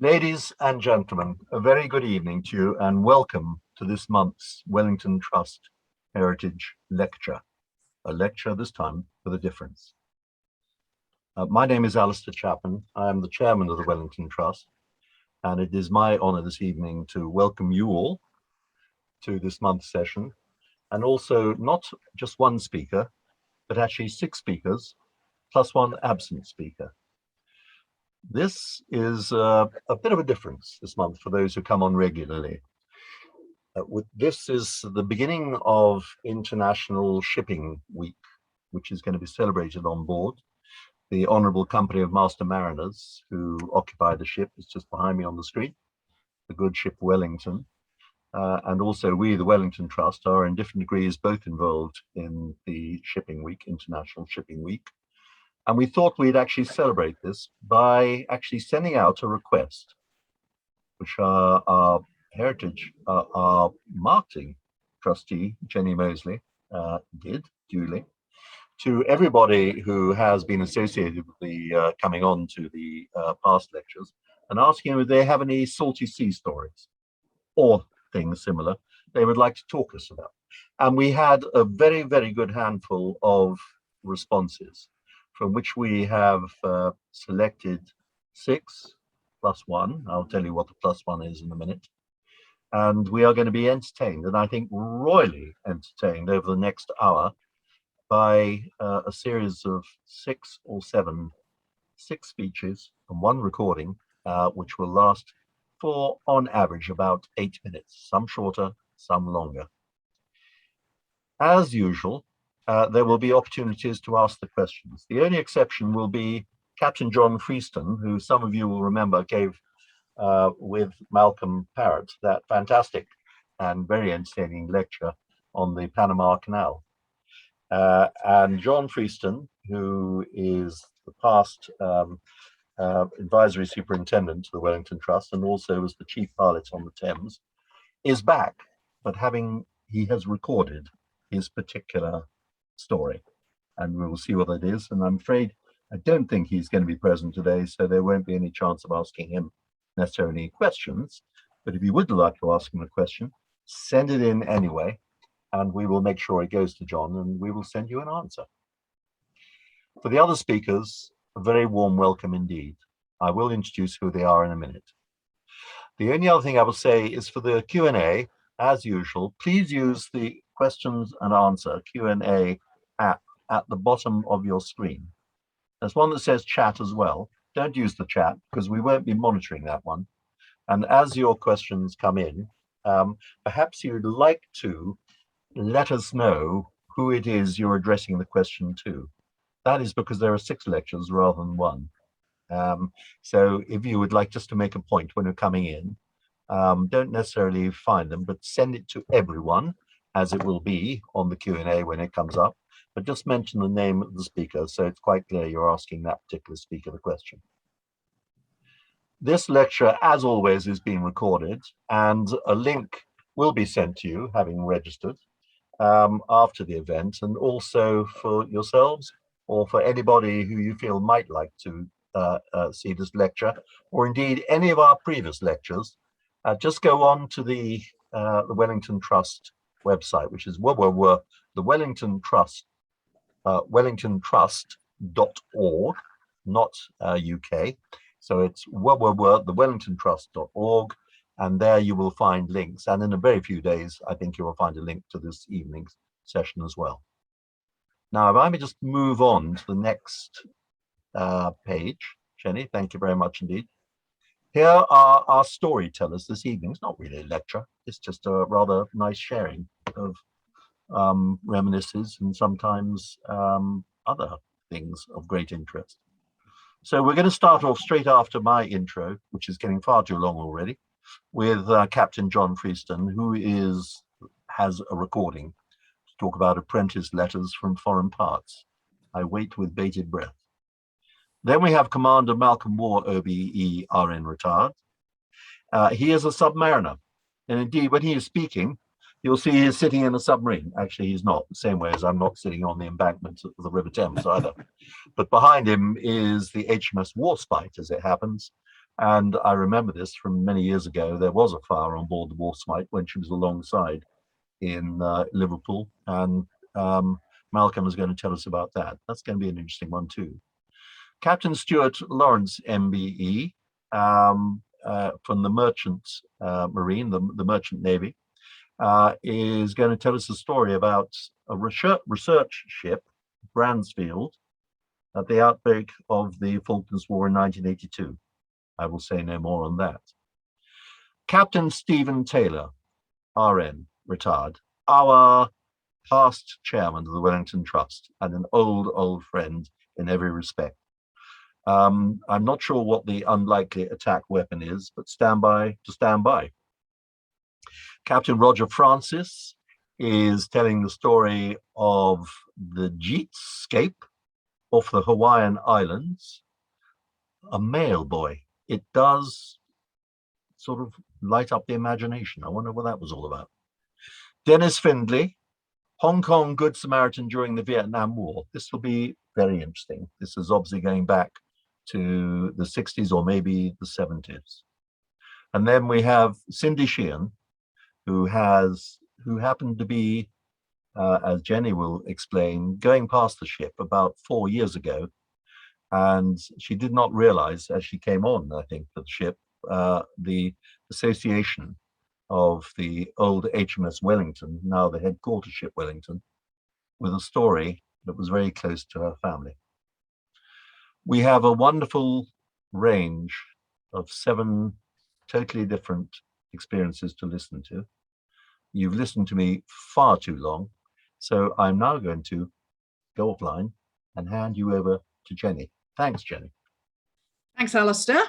Ladies and gentlemen, a very good evening to you and welcome to this month's Wellington Trust Heritage Lecture, a lecture this time for the difference. My name is Alistair Chapman. I am the chairman of the Wellington Trust, and it is my honor this evening to welcome you all to this month's session, and also not just one speaker, but actually 6 speakers, plus one absent speaker. This is a bit of a difference this month for those who come on regularly. This is the beginning of International Shipping Week, which is going to be celebrated on board. The Honourable Company of Master Mariners, who occupy the ship, is just behind me on the street, the good ship Wellington. And also we, the Wellington Trust, are in different degrees both involved in the Shipping Week, International Shipping Week. And we thought we'd actually celebrate this by actually sending out a request, which our heritage, our marketing trustee, Jenny Mosley, did duly, to everybody who has been associated with the coming on to the past lectures, and asking them if they have any salty sea stories or things similar they would like to talk us about. And we had a very, very good handful of responses, from which we have selected 6 plus 1. I'll tell you what the plus 1 is in a minute. And we are going to be entertained, and I think royally entertained over the next hour by a series of 6 or 7 speeches and 1 recording, which will last for, on average, about 8 minutes, some shorter, some longer. As usual, there will be opportunities to ask the questions. The only exception will be Captain John Freestone, who some of you will remember gave with Malcolm Parrott that fantastic and very entertaining lecture on the Panama Canal. And John Freestone, who is the past advisory superintendent to the Wellington Trust and also was the chief pilot on the Thames, is back, but he has recorded his particular story, and we will see what it is. And I'm afraid I don't think he's going to be present today, so there won't be any chance of asking him necessarily questions. But if you would like to ask him a question, send it in anyway, and we will make sure it goes to John, and we will send you an answer. For the other speakers, a very warm welcome indeed. I will introduce who they are in a minute. The only other thing I will say is for the Q&A, as usual, please use the questions and answer Q&A app at the bottom of your screen. There's one that says chat as well. Don't use the chat because we won't be monitoring that one. And as your questions come in, perhaps you'd like to let us know who it is you're addressing the question to. That is because there are 6 lectures rather than 1. So if you would like just to make a point when you're coming in, don't necessarily find them, but send it to everyone, as it will be on the Q&A when it comes up. But just mention the name of the speaker, so it's quite clear you're asking that particular speaker the question. This lecture, as always, is being recorded, and a link will be sent to you, having registered, after the event, and also for yourselves or for anybody who you feel might like to see this lecture, or indeed any of our previous lectures. Just go on to the Wellington Trust website, which is the Wellington Trust, wellingtontrust.org, not UK. So it's thewellingtontrust.org, and there you will find links. And in a very few days, I think you will find a link to this evening's session as well. Now, if I may just move on to the next page, Jenny, thank you very much indeed. Here are our storytellers this evening. It's not really a lecture, it's just a rather nice sharing of reminiscences and sometimes other things of great interest. So we're going to start off straight after my intro, which is getting far too long already, with Captain John Freestone, who has a recording to talk about apprentice letters from foreign parts. I wait with bated breath. Then we have Commander Malcolm Moore, OBE, RN retired. He is a submariner, and indeed, when he is speaking, you'll see he's sitting in a submarine. Actually, he's not, the same way as I'm not sitting on the embankment of the River Thames either. But behind him is the HMS Warspite, as it happens, And I remember this from many years ago. There was a fire on board the Warsmite when she was alongside in Liverpool, and Malcolm is going to tell us about that. That's going to be an interesting one too. Captain Stuart Lawrence, MBE, from the Merchant Marine, the Merchant Navy, is going to tell us a story about a research ship, Bransfield, at the outbreak of the Falklands War in 1982. I will say no more on that. Captain Stephen Taylor, RN, retired, our past chairman of the Wellington Trust and an old friend in every respect. I'm not sure what the unlikely attack weapon is, but stand by. Captain Francis is telling the story of the Jeetscape off the Hawaiian Islands. A mail boy. It does sort of light up the imagination. I wonder what that was all about. Dennis Findlay, Hong Kong Good Samaritan during the Vietnam War. This will be very interesting. This is obviously going back to the 60s or maybe the 70s. And then we have Cindy Sheehan, who happened to be, as Jenny will explain, going past the ship about 4 years ago. And she did not realize as she came on, I think, for the ship, the association of the old HMS Wellington, now the headquarters ship Wellington, with a story that was very close to her family. We have a wonderful range of 7 totally different experiences to listen to. You've listened to me far too long, so I'm now going to go offline and hand you over to Jenny. Thanks, Jenny. Thanks, Alistair.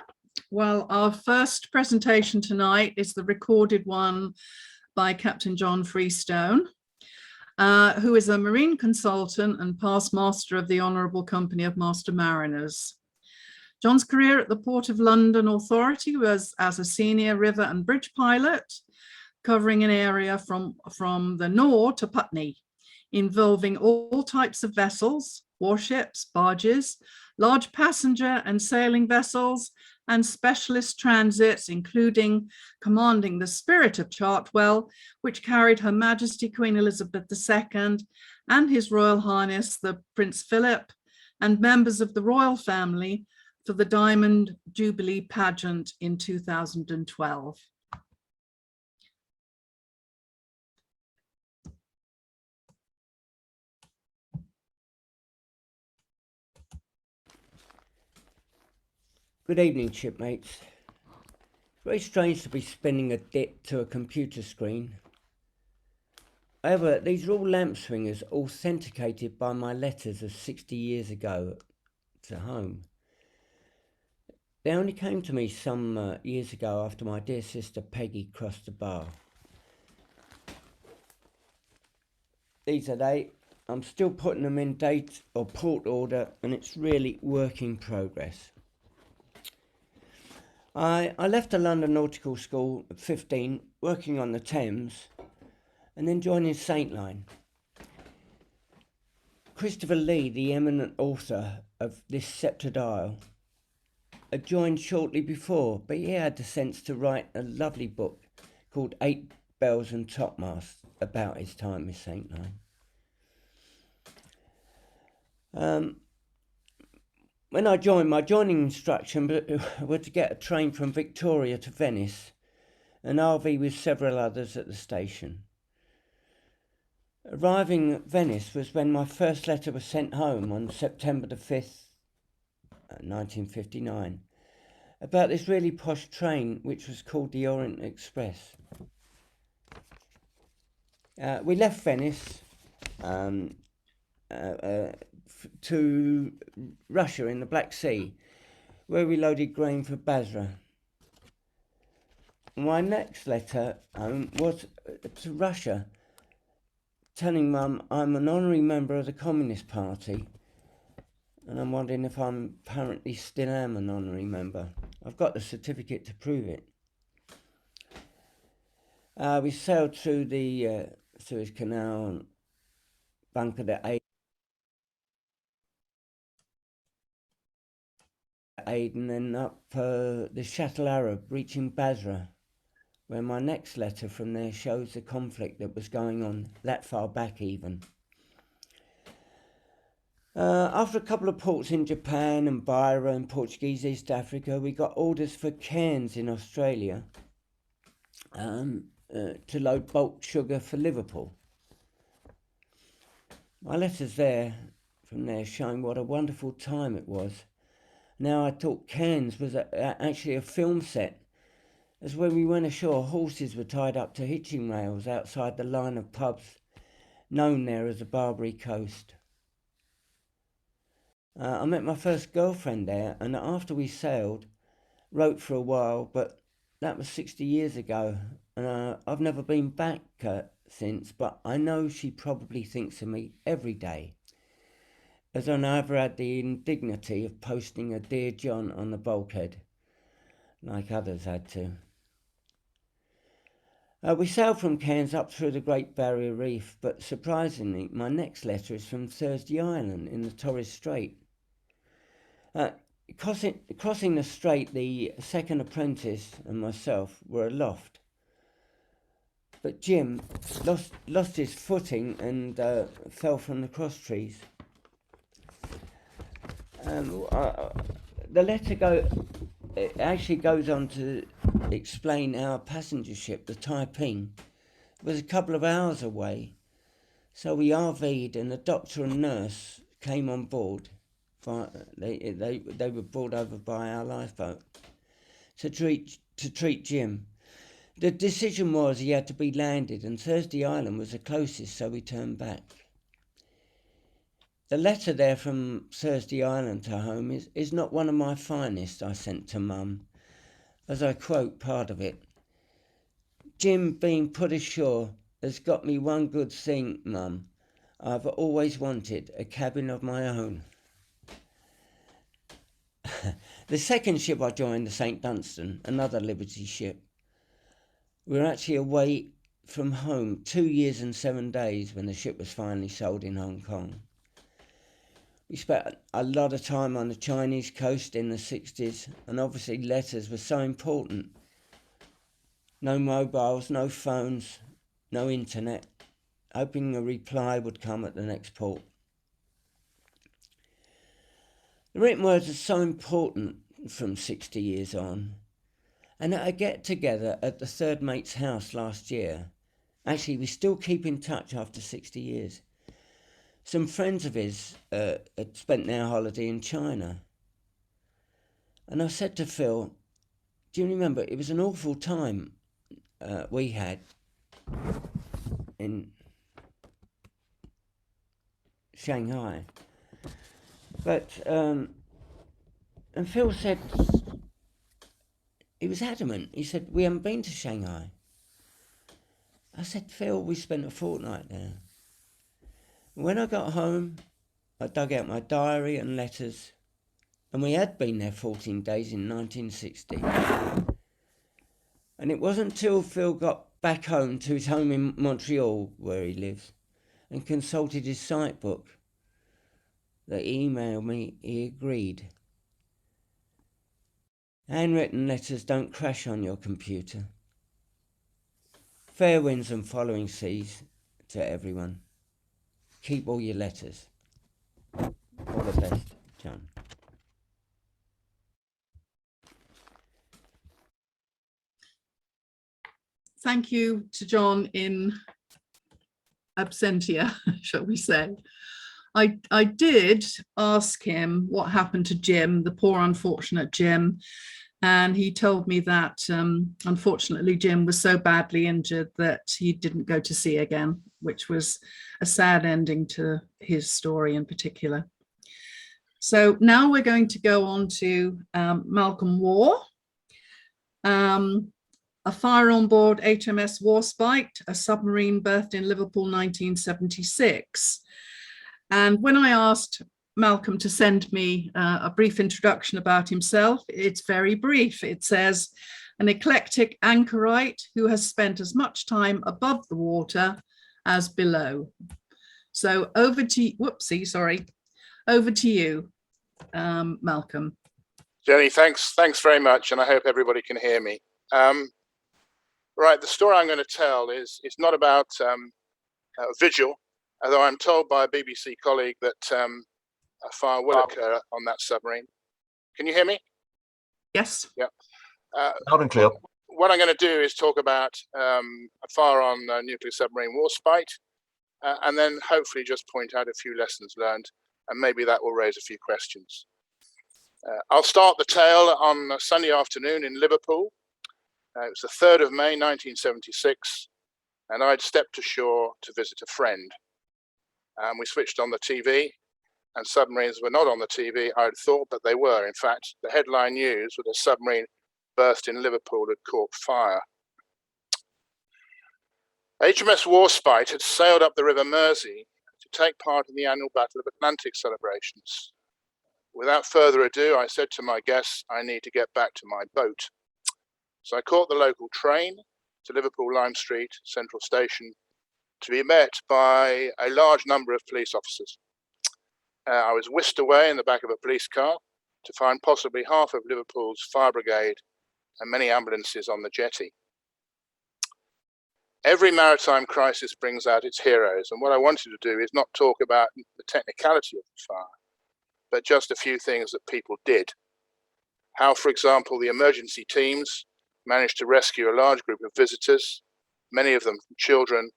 Well, our first presentation tonight is the recorded one by Captain John Freestone, who is a marine consultant and past master of the Honourable Company of Master Mariners. John's career at the Port of London Authority was as a senior river and bridge pilot, covering an area from the Nore to Putney, involving all types of vessels, warships, barges, large passenger and sailing vessels, and specialist transits, including commanding the Spirit of Chartwell, which carried Her Majesty Queen Elizabeth II and His Royal Highness the Prince Philip and members of the royal family for the Diamond Jubilee pageant in 2012. Good evening, shipmates. It's very strange to be spinning a dip to a computer screen. However, these are all lamp swingers authenticated by my letters of 60 years ago to home. They only came to me some years ago after my dear sister Peggy crossed the bar. These are they. I'm still putting them in date or port order, and it's really work in progress. I left the London Nautical School at 15, working on the Thames, and then joining Saint Line. Christopher Lee, the eminent author of This Sceptred Isle, had joined shortly before, but he had the sense to write a lovely book called 8 Bells and Topmasts about his time with Saint Line. When I joined, my joining instruction was to get a train from Victoria to Venice, an RV with several others at the station. Arriving at Venice was when my first letter was sent home on September the 5th, 1959, about this really posh train which was called the Orient Express. We left Venice to Russia in the Black Sea, where we loaded grain for Basra. My next letter was to Russia, telling Mum I'm an honorary member of the Communist Party, and I'm wondering if I apparently still am an honorary member. I've got the certificate to prove it. We sailed through the Suez Canal and bunkered at Aden and up the Shuttle Arab, reaching Basra, where my next letter from there shows the conflict that was going on that far back even. After a couple of ports in Japan and Beira in Portuguese East Africa, we got orders for Cairns in Australia to load bulk sugar for Liverpool. My letters from there showing what a wonderful time it was. Now I thought Cairns was actually a film set, as when we went ashore, horses were tied up to hitching rails outside the line of pubs known there as the Barbary Coast. I met my first girlfriend there, and after we sailed, wrote for a while, but that was 60 years ago, and I've never been back since, but I know she probably thinks of me every day, as I never had the indignity of posting a Dear John on the bulkhead, like others had to. We sailed from Cairns up through the Great Barrier Reef, but surprisingly, my next letter is from Thursday Island in the Torres Strait. Crossing the strait, the second apprentice and myself were aloft, but Jim lost his footing and fell from the cross trees. The letter actually goes on to explain our passenger ship, the Taiping, was a couple of hours away, so we RV'd and the doctor and nurse came on board. They were brought over by our lifeboat to treat Jim. The decision was he had to be landed, and Thursday Island was the closest, so we turned back. The letter there from Thursday Island to home is not one of my finest I sent to Mum, as I quote part of it. Jim being put ashore has got me one good thing, Mum. I've always wanted a cabin of my own. The second ship I joined, the St. Dunstan, another Liberty ship. We were actually away from home 2 years and 7 days when the ship was finally sold in Hong Kong. We spent a lot of time on the Chinese coast in the 60s, and obviously letters were so important. No mobiles, no phones, no internet, hoping a reply would come at the next port. The written words are so important from 60 years on, and at a get-together at the third mate's house last year, actually we still keep in touch after 60 years. Some friends of his had spent their holiday in China. And I said to Phil, do you remember, it was an awful time we had in Shanghai. But, and Phil said, he was adamant. He said, we haven't been to Shanghai. I said, Phil, we spent a fortnight there. When I got home, I dug out my diary and letters, and we had been there 14 days in 1960. And it wasn't until Phil got back home to his home in Montreal, where he lives, and consulted his sight book, that he emailed me he agreed. Handwritten letters don't crash on your computer. Fair winds and following seas to everyone. Keep all your letters. All the best, John. Thank you to John in absentia, shall we say. I did ask him what happened to Jim, the poor unfortunate Jim, and he told me that unfortunately Jim was so badly injured that he didn't go to sea again, which was a sad ending to his story in particular. So now we're going to go on to Malcolm War. A fire on board HMS Warspite, a submarine berthed in Liverpool 1976. And when I asked Malcolm to send me a brief introduction about himself, it's very brief. It says, an eclectic anchorite who has spent as much time above the water as below. So over to you, Malcolm. Jenny, thanks very much, and I hope everybody can hear me. Right, the story I'm going to tell is not about a vigil, although I'm told by a BBC colleague that a fire will occur on that submarine. Can you hear me? Yes. Yeah. Loud and clear. What I'm going to do is talk about a fire on a nuclear submarine warspite, and then hopefully just point out a few lessons learned, and maybe that will raise a few questions. I'll start the tale on a Sunday afternoon in Liverpool. It was the 3rd of May, 1976, and I'd stepped ashore to visit a friend. We switched on the TV, and submarines were not on the TV, I'd thought, but they were. In fact, the headline news was a submarine burst in Liverpool had caught fire. HMS Warspite had sailed up the River Mersey to take part in the annual Battle of Atlantic celebrations. Without further ado, I said to my guests, I need to get back to my boat. So I caught the local train to Liverpool Lime Street Central Station to be met by a large number of police officers. I was whisked away in the back of a police car to find possibly half of Liverpool's fire brigade and many ambulances on the jetty. Every maritime crisis brings out its heroes, and what I wanted to do is not talk about the technicality of the fire, but just a few things that people did. How, for example, the emergency teams managed to rescue a large group of visitors, many of them children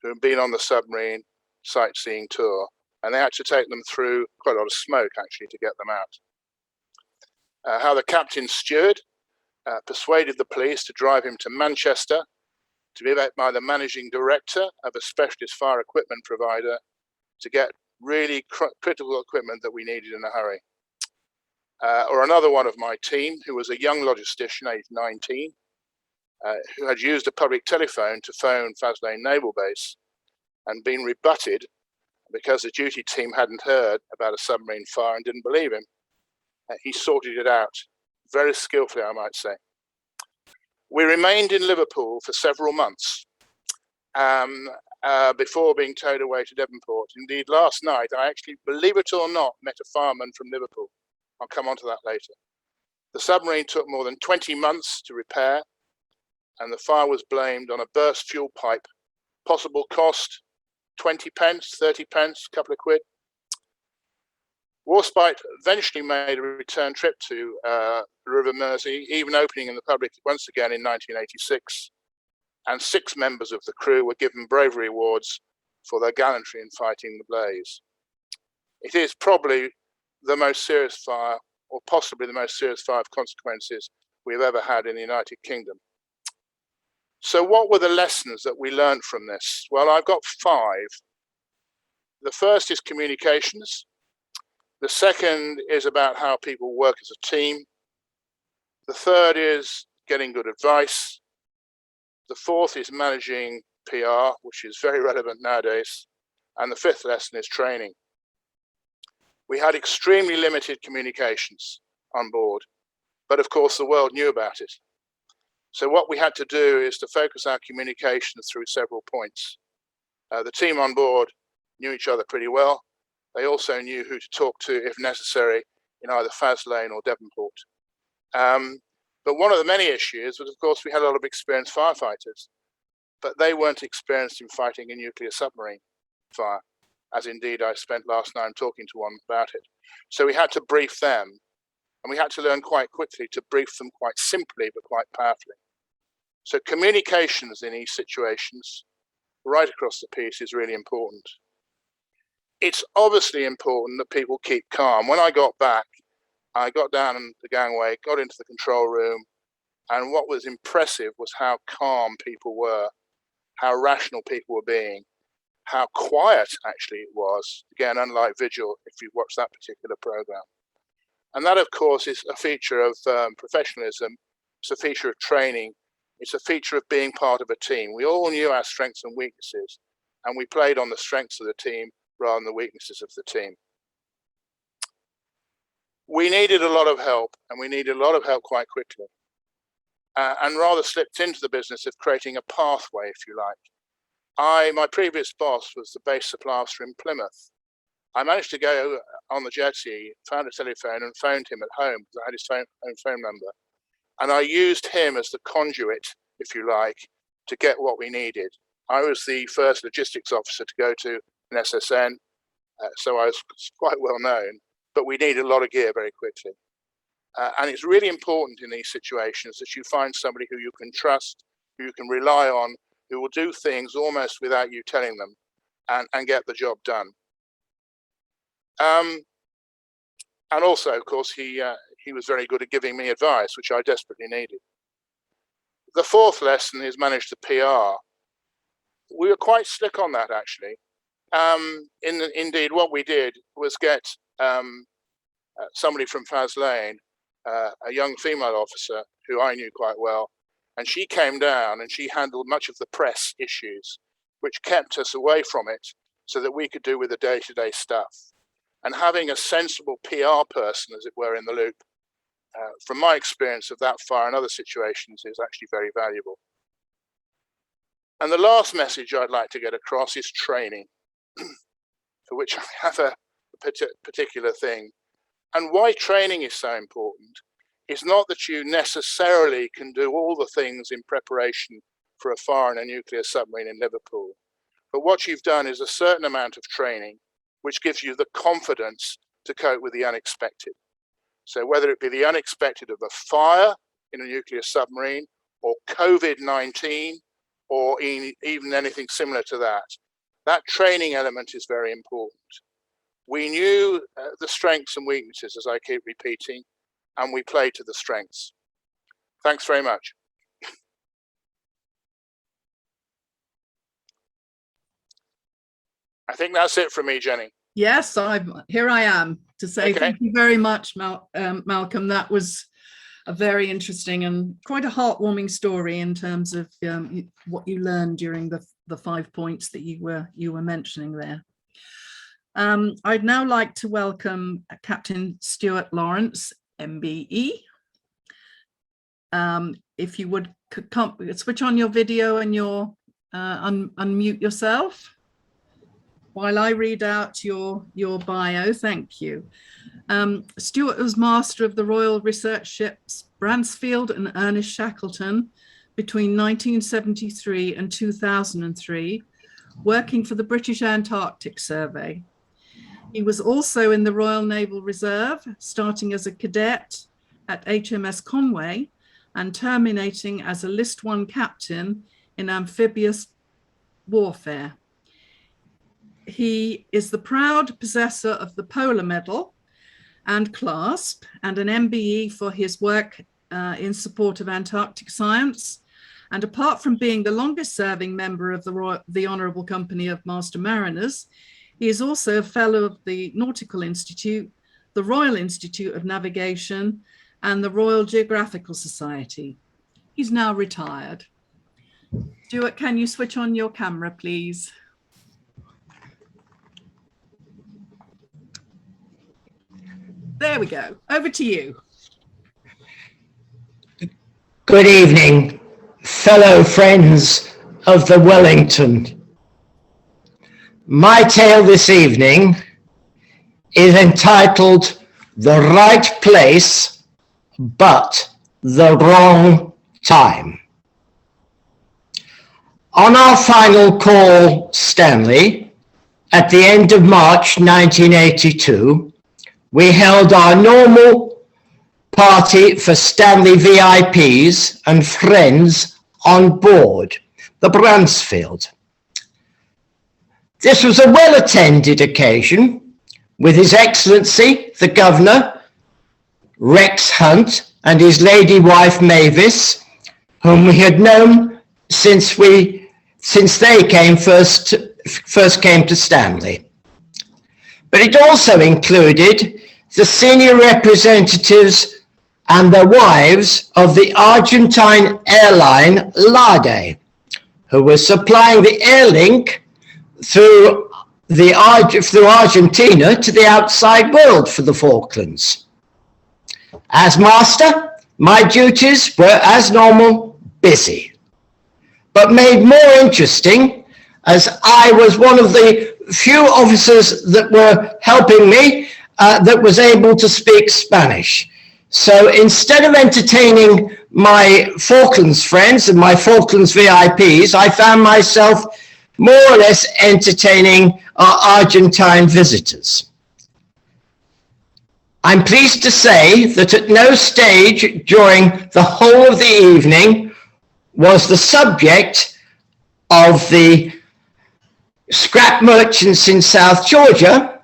who had been on the submarine sightseeing tour, and they had to take them through quite a lot of smoke actually to get them out. How the captain's steward persuaded the police to drive him to Manchester to be met by the managing director of a specialist fire equipment provider to get really critical equipment that we needed in a hurry. Or another one of my team, who was a young logistician, aged 19, who had used a public telephone to phone Fascinate Naval Base and been rebutted because the duty team hadn't heard about a submarine fire and didn't believe him. He sorted it out very skillfully, I might say. We remained in Liverpool for several months before being towed away to Devonport. Indeed, last night, I actually, believe it or not, met a fireman from Liverpool. I'll come on to that later. The submarine took more than 20 months to repair, and the fire was blamed on a burst fuel pipe. Possible cost, 20 pence, 30 pence, a couple of quid. Warspite eventually made a return trip to the River Mersey, even opening in the public once again in 1986. And 6 members of the crew were given bravery awards for their gallantry in fighting the blaze. It is probably the most serious fire, or possibly the most serious fire of consequences we've ever had in the United Kingdom. So what were the lessons that we learned from this? Well, I've got 5. The first is communications. The second is about how people work as a team. The third is getting good advice. The fourth is managing PR, which is very relevant nowadays. And the 5th lesson is training. We had extremely limited communications on board, but of course the world knew about it. So what we had to do is to focus our communications through several points. The team on board knew each other pretty well. They also knew who to talk to if necessary in either Faslane or Devonport. But one of the many issues was, of course, we had a lot of experienced firefighters, but they weren't experienced in fighting a nuclear submarine fire, as indeed I spent last night talking to one about it. So we had to brief them, and we had to learn quite quickly to brief them quite simply, but quite powerfully. So communications in these situations, right across the piece, is really important. It's obviously important that people keep calm. When I got back, I got down the gangway, got into the control room, and what was impressive was how calm people were, how rational people were being, how quiet actually it was. Again, unlike Vigil, if you watch that particular program. And that, of course, is a feature of professionalism. It's a feature of training. It's a feature of being part of a team. We all knew our strengths and weaknesses, and we played on the strengths of the team rather than the weaknesses of the team. We needed a lot of help, and we needed a lot of help quite quickly, and rather slipped into the business of creating a pathway, if you like. My previous boss was the base supply officer in Plymouth, I managed to go on the jetty, found a telephone and phoned him at home because I had his phone number. And I used him as the conduit, if you like, to get what we needed. I was the first logistics officer to go to an SSN, so I was quite well known, but we needed a lot of gear very quickly. And it's really important in these situations that you find somebody who you can trust, who you can rely on, who will do things almost without you telling them and get the job done. And also, of course, he was very good at giving me advice, which I desperately needed. The fourth lesson is manage the PR. We were quite slick on that, actually. Indeed, what we did was get somebody from Faslane, a young female officer who I knew quite well, and she came down and she handled much of the press issues, which kept us away from it so that we could do with the day-to-day stuff. And having a sensible PR person, as it were, in the loop, from my experience of that fire and other situations, is actually very valuable. And the last message I'd like to get across is training, for which I have a particular thing. And why training is so important is not that you necessarily can do all the things in preparation for a fire in a nuclear submarine in Liverpool, but what you've done is a certain amount of training which gives you the confidence to cope with the unexpected. So whether it be the unexpected of a fire in a nuclear submarine, or COVID-19, or even anything similar to that, that training element is very important. We knew the strengths and weaknesses, as I keep repeating, and we played to the strengths. Thanks very much. I think that's it from me, Jenny. Yes, here I am to say Okay. Thank you very much, Malcolm. That was a very interesting and quite a heartwarming story in terms of what you learned during the 5 points that you were mentioning there. I'd now like to welcome Captain Stuart Lawrence, MBE. If you would switch on your video and unmute yourself while I read out your bio. Thank you. Stuart was master of the Royal Research Ships Bransfield and Ernest Shackleton between 1973 and 2003, working for the British Antarctic Survey. He was also in the Royal Naval Reserve, starting as a cadet at HMS Conway and terminating as a List 1 captain in amphibious warfare. He is the proud possessor of the Polar Medal and clasp, and an MBE for his work in support of Antarctic science. And apart from being the longest serving member of the Honourable Company of Master Mariners, he is also a fellow of the Nautical Institute, the Royal Institute of Navigation, and the Royal Geographical Society. He's now retired. Stuart, can you switch on your camera, please? There we go. Over to you. Good evening, fellow friends of the Wellington. My tale this evening is entitled The Right Place, but the Wrong Time. On our final call, Stanley, at the end of March 1982, we held our normal party for Stanley VIPs and friends on board the Bransfield. This was a well-attended occasion with His Excellency, the Governor, Rex Hunt, and his lady wife Mavis, whom we had known since they first came to Stanley. But it also included the senior representatives and their wives of the Argentine airline Lade, who were supplying the air link through Argentina to the outside world for the Falklands. As master, my duties were, as normal, busy, but made more interesting as I was one of the few officers that were helping me that was able to speak Spanish. So instead of entertaining my Falklands friends and my Falklands VIPs, I found myself more or less entertaining our Argentine visitors. I'm pleased to say that at no stage during the whole of the evening was the subject of the scrap merchants in South Georgia,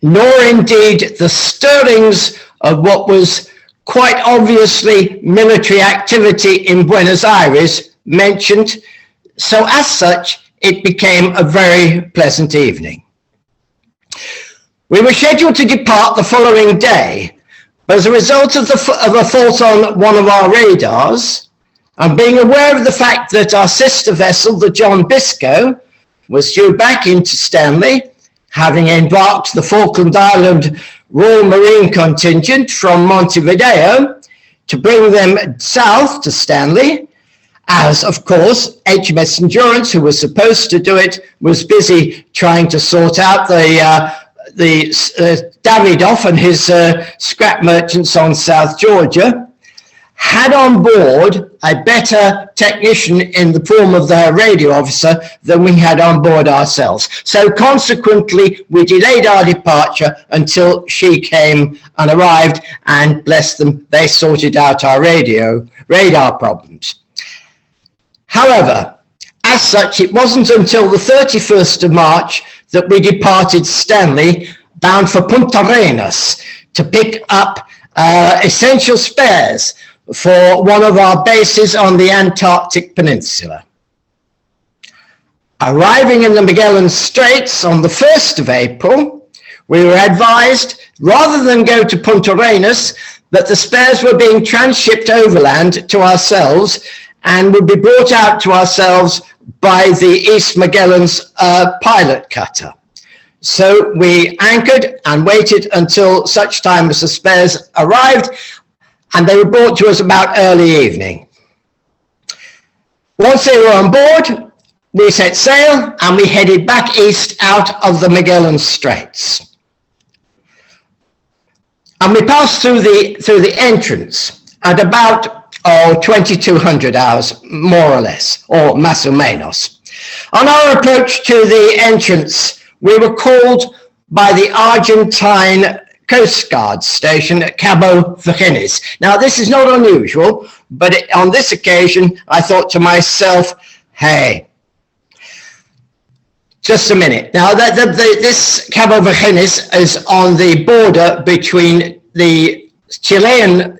nor indeed the stirrings of what was quite obviously military activity in Buenos Aires mentioned. So as such, it became a very pleasant evening. We were scheduled to depart the following day, but as a result of a fault on one of our radars, and being aware of the fact that our sister vessel, the John Biscoe, was due back into Stanley, having embarked the Falkland Island Royal Marine contingent from Montevideo to bring them south to Stanley, as of course HMS Endurance, who was supposed to do it, was busy trying to sort out the Davidoff and his scrap merchants on South Georgia, had on board a better technician in the form of their radio officer than we had on board ourselves. So consequently, we delayed our departure until she came and arrived, and bless them, they sorted out our radar problems. However, as such, it wasn't until the 31st of March that we departed Stanley, bound for Punta Arenas, to pick up essential spares for one of our bases on the Antarctic Peninsula. Arriving in the Magellan Straits on the 1st of April, we were advised, rather than go to Punta Arenas, that the spares were being transshipped overland to ourselves and would be brought out to ourselves by the East Magellan's pilot cutter. So we anchored and waited until such time as the spares arrived, and they were brought to us about early evening. Once they were on board, we set sail and we headed back east out of the Magellan Straits. And we passed through the entrance at about 2200 hours, more or less, or más o menos. On our approach to the entrance, we were called by the Argentine Coast Guard station at Cabo Vergenes. Now, this is not unusual, but on this occasion, I thought to myself, hey, just a minute. Now, this Cabo Vergenes is on the border between the Chilean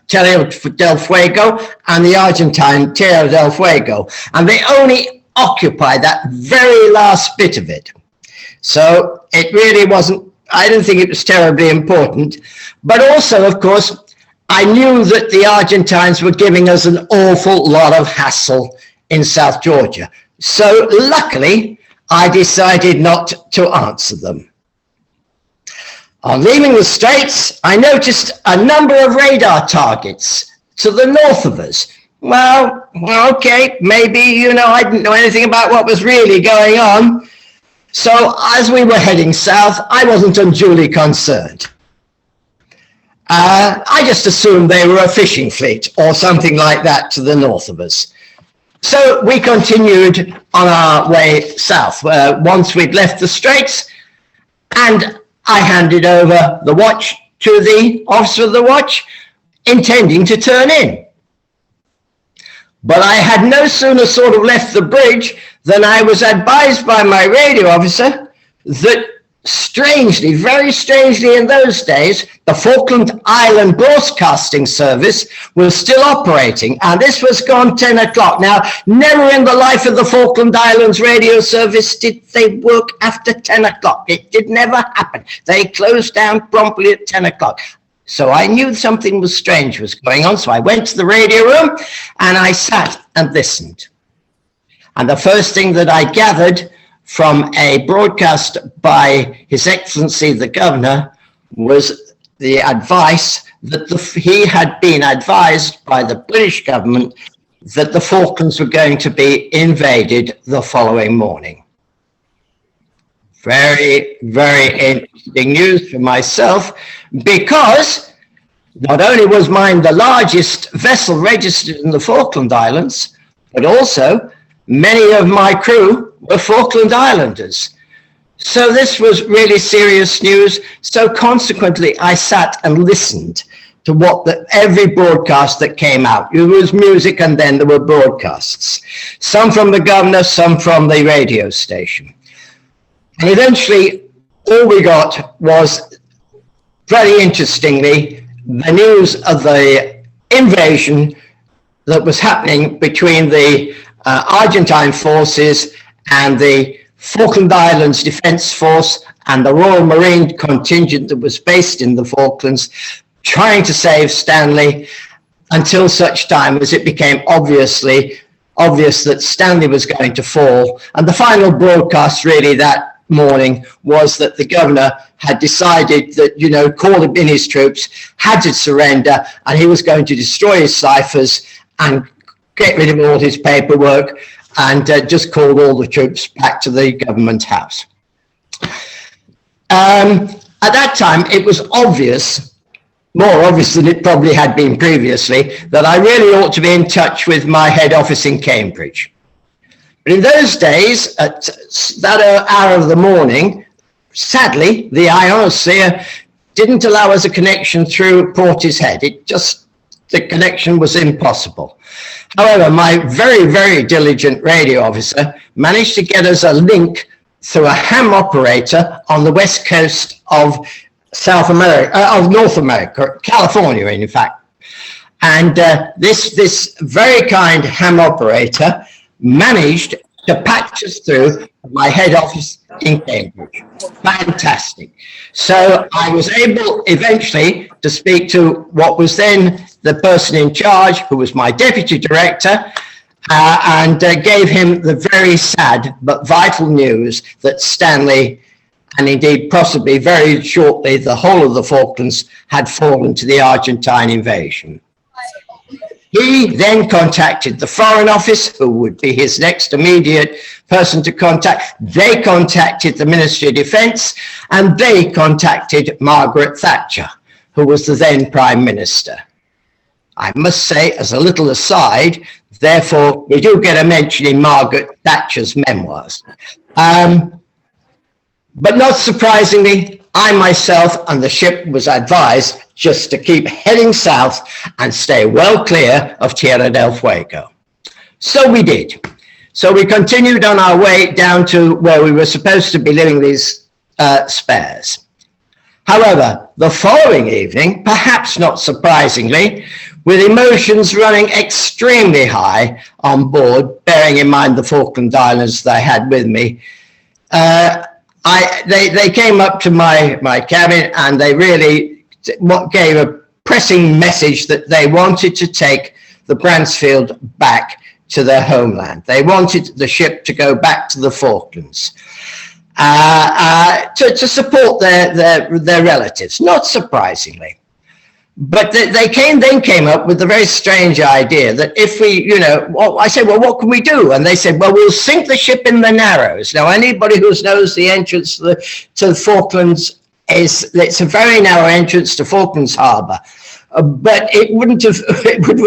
Tierra del Fuego and the Argentine Tierra del Fuego, and they only occupy that very last bit of it. So it really wasn't, I didn't think it was terribly important. But also, of course, I knew that the Argentines were giving us an awful lot of hassle in South Georgia. So luckily, I decided not to answer them. On leaving the Straits, I noticed a number of radar targets to the north of us. Well, okay, maybe, I didn't know anything about what was really going on. So as we were heading south, I wasn't unduly concerned. I just assumed they were a fishing fleet or something like that to the north of us. So we continued on our way south. Once we'd left the Straits, and I handed over the watch to the officer of the watch, intending to turn in. But I had no sooner sort of left the bridge than I was advised by my radio officer that strangely, very strangely in those days, the Falkland Island Broadcasting Service was still operating, and this was gone 10 o'clock. Now, never in the life of the Falkland Islands radio service did they work after 10 o'clock. It did never happen. They closed down promptly at 10 o'clock. So I knew something was strange was going on. So I went to the radio room and I sat and listened. And the first thing that I gathered from a broadcast by His Excellency the Governor was the advice that he had been advised by the British government that the Falklands were going to be invaded the following morning. Very, very interesting news for myself, because not only was mine the largest vessel registered in the Falkland Islands, but also many of my crew were Falkland Islanders. So this was really serious news. So consequently, I sat and listened to every broadcast that came out. There was music and then there were broadcasts, some from the governor, some from the radio station. And eventually, all we got was, very interestingly, the news of the invasion that was happening between the Argentine forces and the Falkland Islands Defence Force and the Royal Marine contingent that was based in the Falklands, trying to save Stanley, until such time as it became obvious that Stanley was going to fall. And the final broadcast really that morning was that the governor had decided that, you know, called in his troops, had to surrender, and he was going to destroy his ciphers and get rid of all his paperwork, and just called all the troops back to the government house. At that time, it was obvious, more obvious than it probably had been previously, that I really ought to be in touch with my head office in Cambridge. But in those days, at that hour of the morning, sadly, the ionosphere didn't allow us a connection through Portishead. The connection was impossible. However, my very, very diligent radio officer managed to get us a link through a ham operator on the west coast of North America, California, in fact. And this very kind ham operator managed to patch us through my head office in Cambridge. Fantastic. So I was able eventually to speak to what was then the person in charge, who was my deputy director, and gave him the very sad but vital news that Stanley, and indeed possibly very shortly the whole of the Falklands, had fallen to the Argentine invasion. He then contacted the Foreign Office, who would be his next immediate person to contact. They contacted the Ministry of Defence, and they contacted Margaret Thatcher, who was the then Prime Minister. I must say, as a little aside, therefore, we do get a mention in Margaret Thatcher's memoirs. But not surprisingly, I myself and the ship was advised just to keep heading south and stay well clear of Tierra del Fuego. So we did. So we continued on our way down to where we were supposed to be living these spares. However, the following evening, perhaps not surprisingly, with emotions running extremely high on board, bearing in mind the Falkland Islands that I had with me, they came up to my cabin, and they really gave a pressing message that they wanted to take the Bransfield back to their homeland. They wanted the ship to go back to the Falklands to support their relatives, not surprisingly. But they then came up with the very strange idea that if we, I said, well, what can we do? And they said, well, we'll sink the ship in the Narrows. Now, anybody who knows the entrance to the Falklands, it's a very narrow entrance to Falklands Harbour. But it would have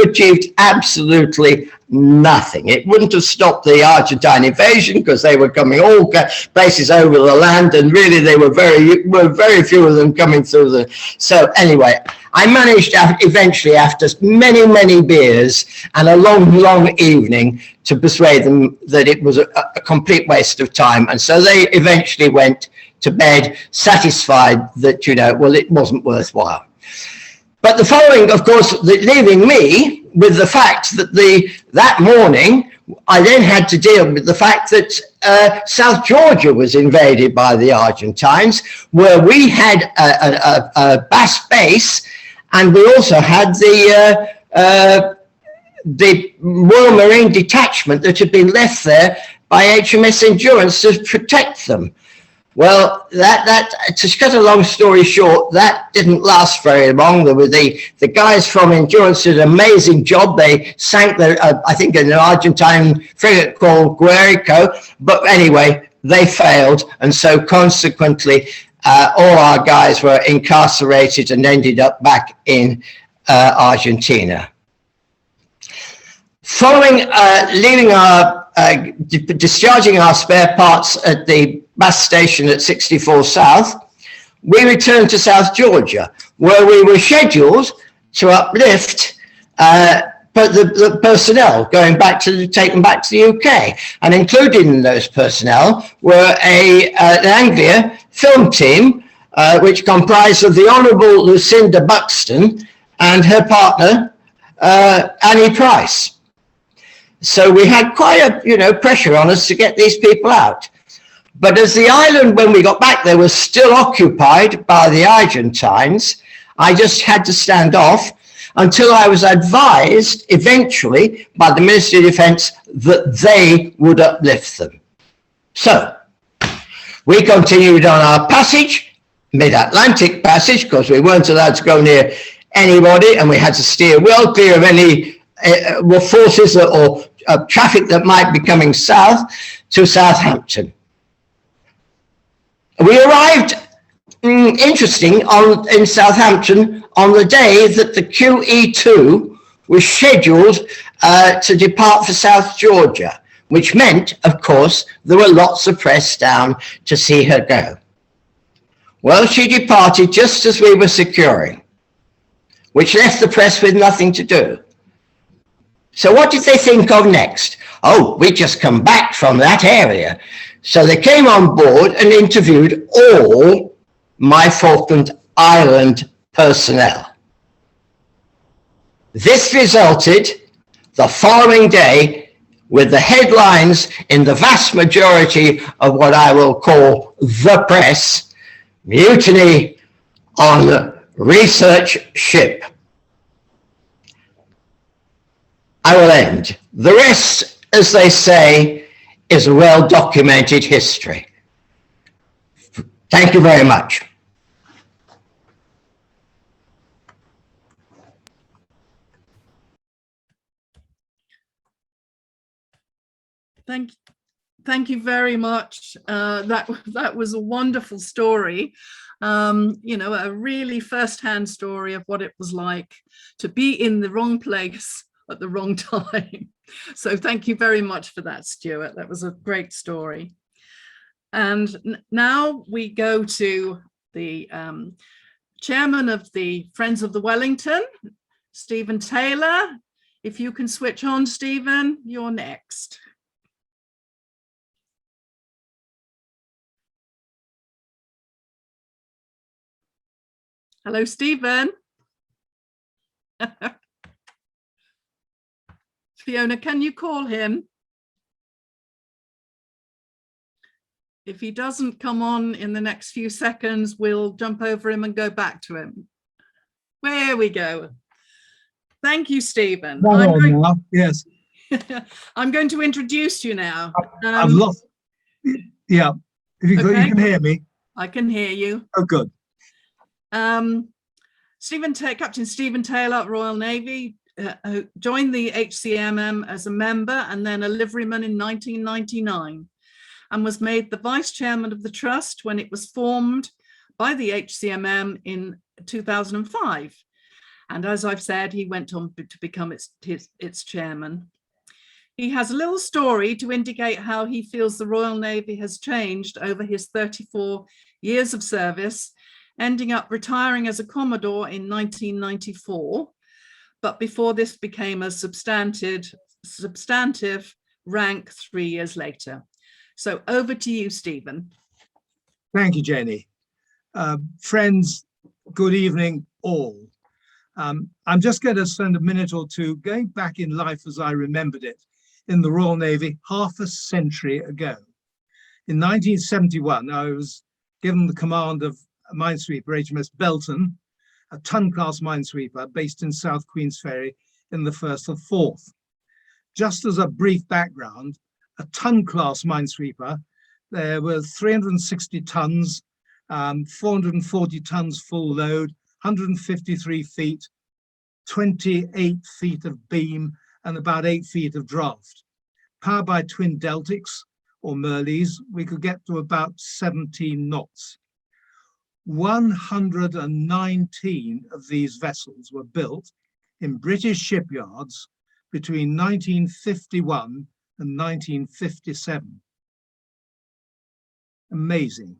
achieved absolutely nothing. It wouldn't have stopped the Argentine invasion, because they were coming all places over the land, and really they were very few of them coming through So anyway, I managed eventually, after many, many beers and a long, long evening, to persuade them that it was a complete waste of time. And so they eventually went to bed, satisfied that, it wasn't worthwhile. But the following, of course, leaving me with the fact that that morning, I then had to deal with the fact that South Georgia was invaded by the Argentines, where we had a Bass base, and we also had the Royal Marine detachment that had been left there by HMS Endurance to protect them. Well, to cut a long story short, that didn't last very long. There were the guys from Endurance did an amazing job. They sank I think an Argentine frigate called Guerrico, but anyway, they failed, and so consequently, all our guys were incarcerated and ended up back in Argentina. Following leaving our discharging our spare parts at the bus station at 64 South, we returned to South Georgia, where we were scheduled to uplift but the personnel going back to take them back to the UK, and included in those personnel were an Anglia film team which comprised of the Honourable Lucinda Buxton and her partner Annie Price. So we had quite a pressure on us to get these people out. But as the island, when we got back there, was still occupied by the Argentines, I just had to stand off until I was advised eventually by the Ministry of Defence that they would uplift them. So we continued on our passage, mid-Atlantic passage, because we weren't allowed to go near anybody, and we had to steer well clear of any forces or traffic that might be coming south to Southampton. We arrived, interesting, in Southampton on the day that the QE2 was scheduled to depart for South Georgia, which meant, of course, there were lots of press down to see her go. Well, she departed just as we were securing, which left the press with nothing to do. So what did they think of next? Oh, we'd just come back from that area. So they came on board and interviewed all my Falkland Island personnel. This resulted the following day with the headlines in the vast majority of what I will call the press: mutiny on research ship. I will end. The rest, as they say, is a well-documented history. Thank you very much. Thank you very much. That was a wonderful story. A really first-hand story of what it was like to be in the wrong place at the wrong time. So thank you very much for that, Stuart. That was a great story. And now we go to the chairman of the Friends of the Wellington, Stephen Taylor. If you can switch on, Stephen, you're next. Hello, Stephen. Fiona, can you call him? If he doesn't come on in the next few seconds, we'll jump over him and go back to him. There we go. Thank you, Stephen. Yes. I'm going to introduce you now. I've lost. Yeah. If you, Okay. you can hear me. I can hear you. Oh, good. Captain Stephen Taylor, Royal Navy, who joined the HCMM as a member and then a liveryman in 1999, and was made the vice chairman of the trust when it was formed by the HCMM in 2005. And as I've said, he went on to become its chairman. He has a little story to indicate how he feels the Royal Navy has changed over his 34 years of service, ending up retiring as a Commodore in 1994. But before this became a substantive rank 3 years later. So over to you, Stephen. Thank you, Jenny. Friends, good evening all. I'm just going to spend a minute or two going back in life as I remembered it in the Royal Navy half a century ago. In 1971, I was given the command of a minesweeper, HMS Belton, a ton-class minesweeper based in South Queensferry in the 1st of 4th. Just as a brief background, a ton-class minesweeper There were 360 tons, 440 tons full load, 153 feet, 28 feet of beam, and about 8 feet of draft. Powered by twin deltics or Merleys, we could get to about 17 knots. 119 of these vessels were built in British shipyards between 1951 and 1957. Amazing.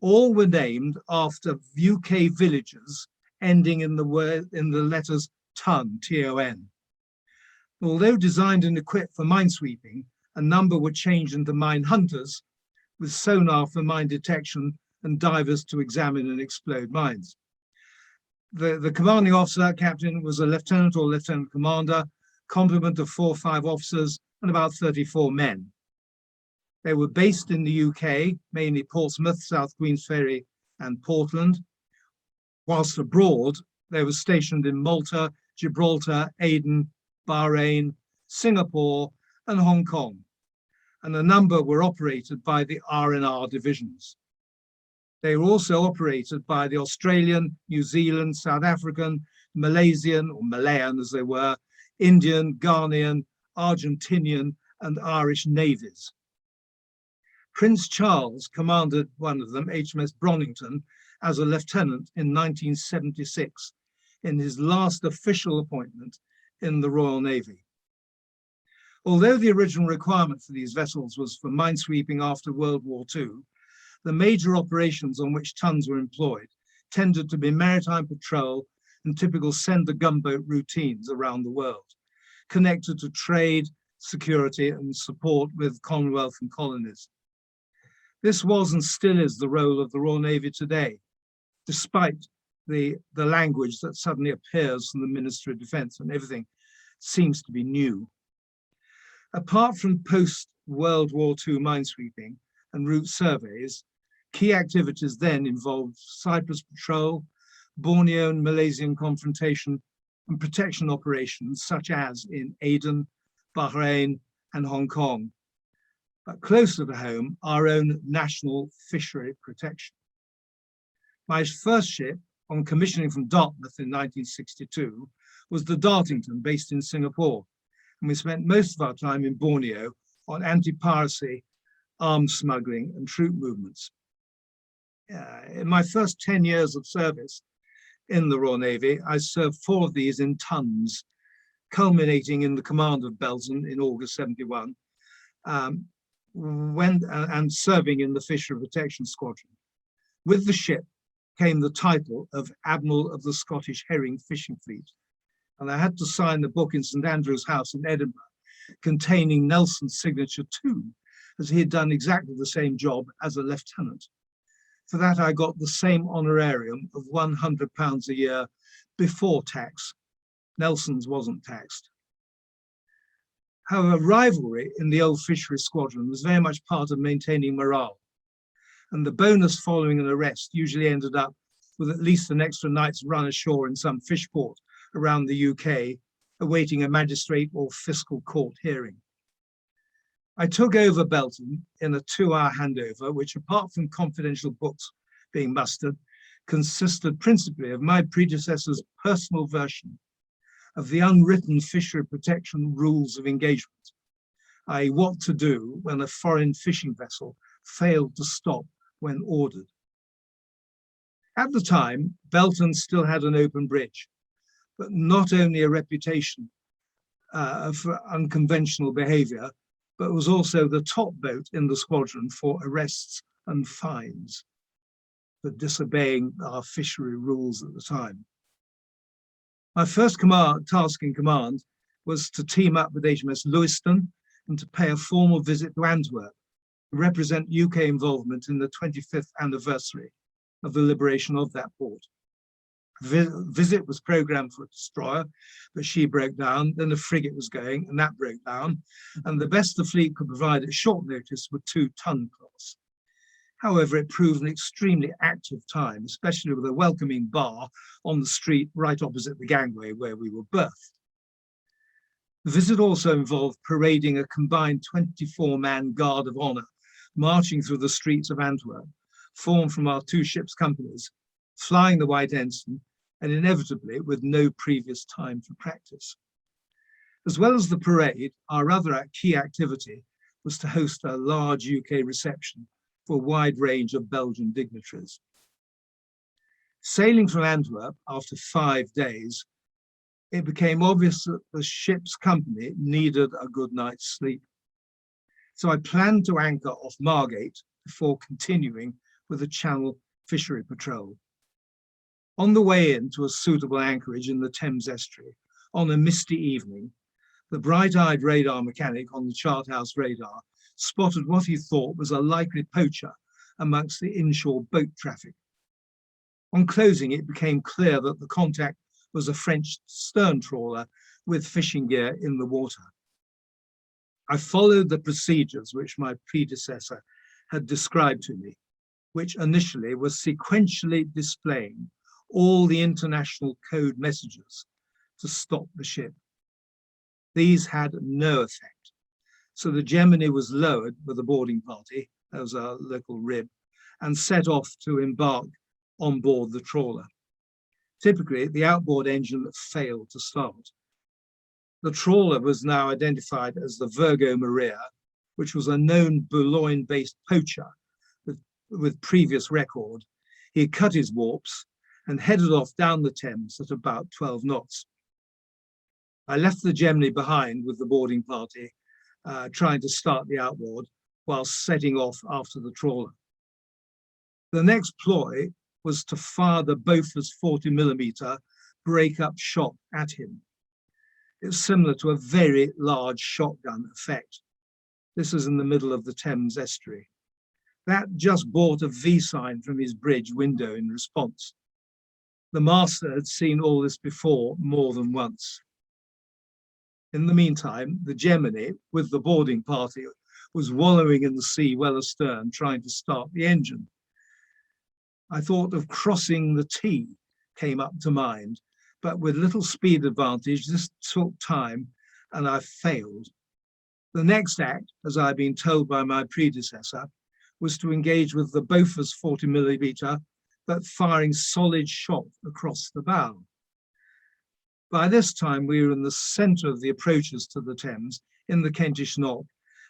All were named after UK villages ending in the letters ton, T-O-N. Although designed and equipped for minesweeping, a number were changed into mine hunters with sonar for mine detection and divers to examine and explode mines. The commanding officer, captain, was a lieutenant or lieutenant commander, complement of 4 or 5 officers and about 34 men. They were based in the UK, mainly Portsmouth, South Queensferry and Portland. Whilst abroad, they were stationed in Malta, Gibraltar, Aden, Bahrain, Singapore and Hong Kong. And a number were operated by the R&R divisions. They were also operated by the Australian, New Zealand, South African, Malaysian, or Malayan as they were, Indian, Ghanaian, Argentinian, and Irish navies. Prince Charles commanded one of them, HMS Wellington, as a lieutenant in 1976, in his last official appointment in the Royal Navy. Although the original requirement for these vessels was for minesweeping after World War II, the major operations on which tons were employed tended to be maritime patrol and typical sender gunboat routines around the world, connected to trade, security, and support with Commonwealth and colonies. This was and still is the role of the Royal Navy today, despite the language that suddenly appears from the Ministry of Defence and everything seems to be new. Apart from post-World War II minesweeping and route surveys, key activities then involved Cyprus patrol, Borneo and Malaysian confrontation, and protection operations such as in Aden, Bahrain, and Hong Kong. But closer to home, our own national fishery protection. My first ship, on commissioning from Dartmouth in 1962, was the Dartington, based in Singapore, and we spent most of our time in Borneo on anti-piracy, arms smuggling, and troop movements. In my first 10 years of service in the Royal Navy, I served 4 of these in tons, culminating in the command of Belton in August 71, and serving in the Fishery Protection Squadron. With the ship came the title of Admiral of the Scottish Herring Fishing Fleet, and I had to sign the book in St Andrew's House in Edinburgh, containing Nelson's signature too, as he had done exactly the same job as a lieutenant. For that, I got the same honorarium of £100 a year before tax. Nelson's wasn't taxed. However, rivalry in the old fishery squadron was very much part of maintaining morale, and the bonus following an arrest usually ended up with at least an extra night's run ashore in some fish port around the UK, awaiting a magistrate or fiscal court hearing. I took over Belton in a 2-hour handover, which, apart from confidential books being mustered, consisted principally of my predecessor's personal version of the unwritten fishery protection rules of engagement, i.e. what to do when a foreign fishing vessel failed to stop when ordered. At the time, Belton still had an open bridge, but not only a reputation for unconventional behaviour, but was also the top boat in the squadron for arrests and fines for disobeying our fishery rules at the time. My first task in command was to team up with HMS Lewiston and to pay a formal visit to Antwerp to represent UK involvement in the 25th anniversary of the liberation of that port. The visit was programmed for a destroyer, but she broke down. Then a frigate was going, and that broke down. And the best the fleet could provide at short notice were 2-ton class. However, it proved an extremely active time, especially with a welcoming bar on the street right opposite the gangway where we were berthed. The visit also involved parading a combined 24-man guard of honour marching through the streets of Antwerp, formed from our two ships' companies, flying the white ensign, and inevitably with no previous time for practice. As well as the parade, our other key activity was to host a large UK reception for a wide range of Belgian dignitaries. Sailing from Antwerp after 5 days, it became obvious that the ship's company needed a good night's sleep. So I planned to anchor off Margate before continuing with the Channel fishery patrol. On the way in to a suitable anchorage in the Thames estuary, on a misty evening, the bright-eyed radar mechanic on the Charthouse radar spotted what he thought was a likely poacher amongst the inshore boat traffic. On closing, it became clear that the contact was a French stern trawler with fishing gear in the water. I followed the procedures which my predecessor had described to me, which initially was sequentially displaying all the international code messages to stop the ship. These had no effect. So the Gemini was lowered with a boarding party, that was our local rib, and set off to embark on board the trawler. Typically, the outboard engine failed to start. The trawler was now identified as the Virgo Maria, which was a known Boulogne-based poacher with previous record. He had cut his warps and headed off down the Thames at about 12 knots. I left the Gemini behind with the boarding party, trying to start the outboard while setting off after the trawler. The next ploy was to fire the Bofors 40mm break-up shot at him. It's similar to a very large shotgun effect. This is in the middle of the Thames estuary. That just brought a V sign from his bridge window in response. The master had seen all this before more than once. In the meantime, the Gemini, with the boarding party, was wallowing in the sea well astern, trying to start the engine. I thought of crossing the T came up to mind, but with little speed advantage, this took time and I failed. The next act, as I had been told by my predecessor, was to engage with the Bofors 40mm, but firing solid shot across the bow. By this time, we were in the center of the approaches to the Thames in the Kentish Knock,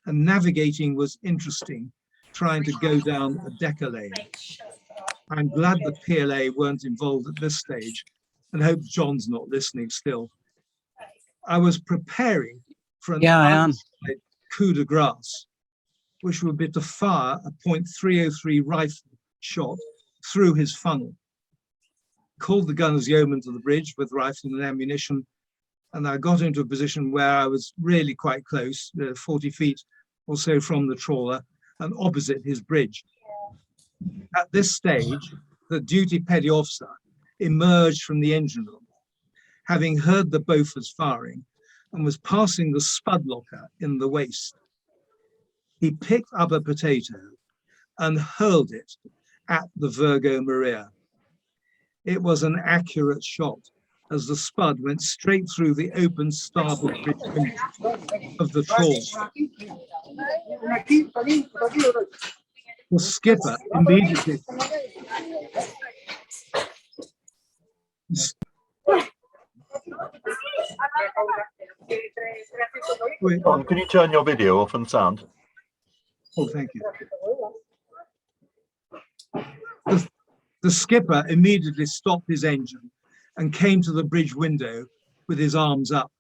and navigating was interesting, trying to go down a decker lane. I'm glad the PLA weren't involved at this stage and hope John's not listening still. I was preparing for an outside coup de grace, which would be to fire a .303 rifle shot through his funnel. Called the gunner's yeoman to the bridge with rifle and ammunition, and I got into a position where I was really quite close, 40 feet or so from the trawler and opposite his bridge. At this stage, the duty petty officer emerged from the engine room, having heard the Bofors firing, and was passing the spud locker in the waist. He picked up a potato and hurled it at the Virgo Maria. It was an accurate shot, as the spud went straight through the open starboard bridge window of the trawl. The skipper immediately John, can you turn your video off and sound? Oh, thank you. The skipper immediately stopped his engine and came to the bridge window with his arms up.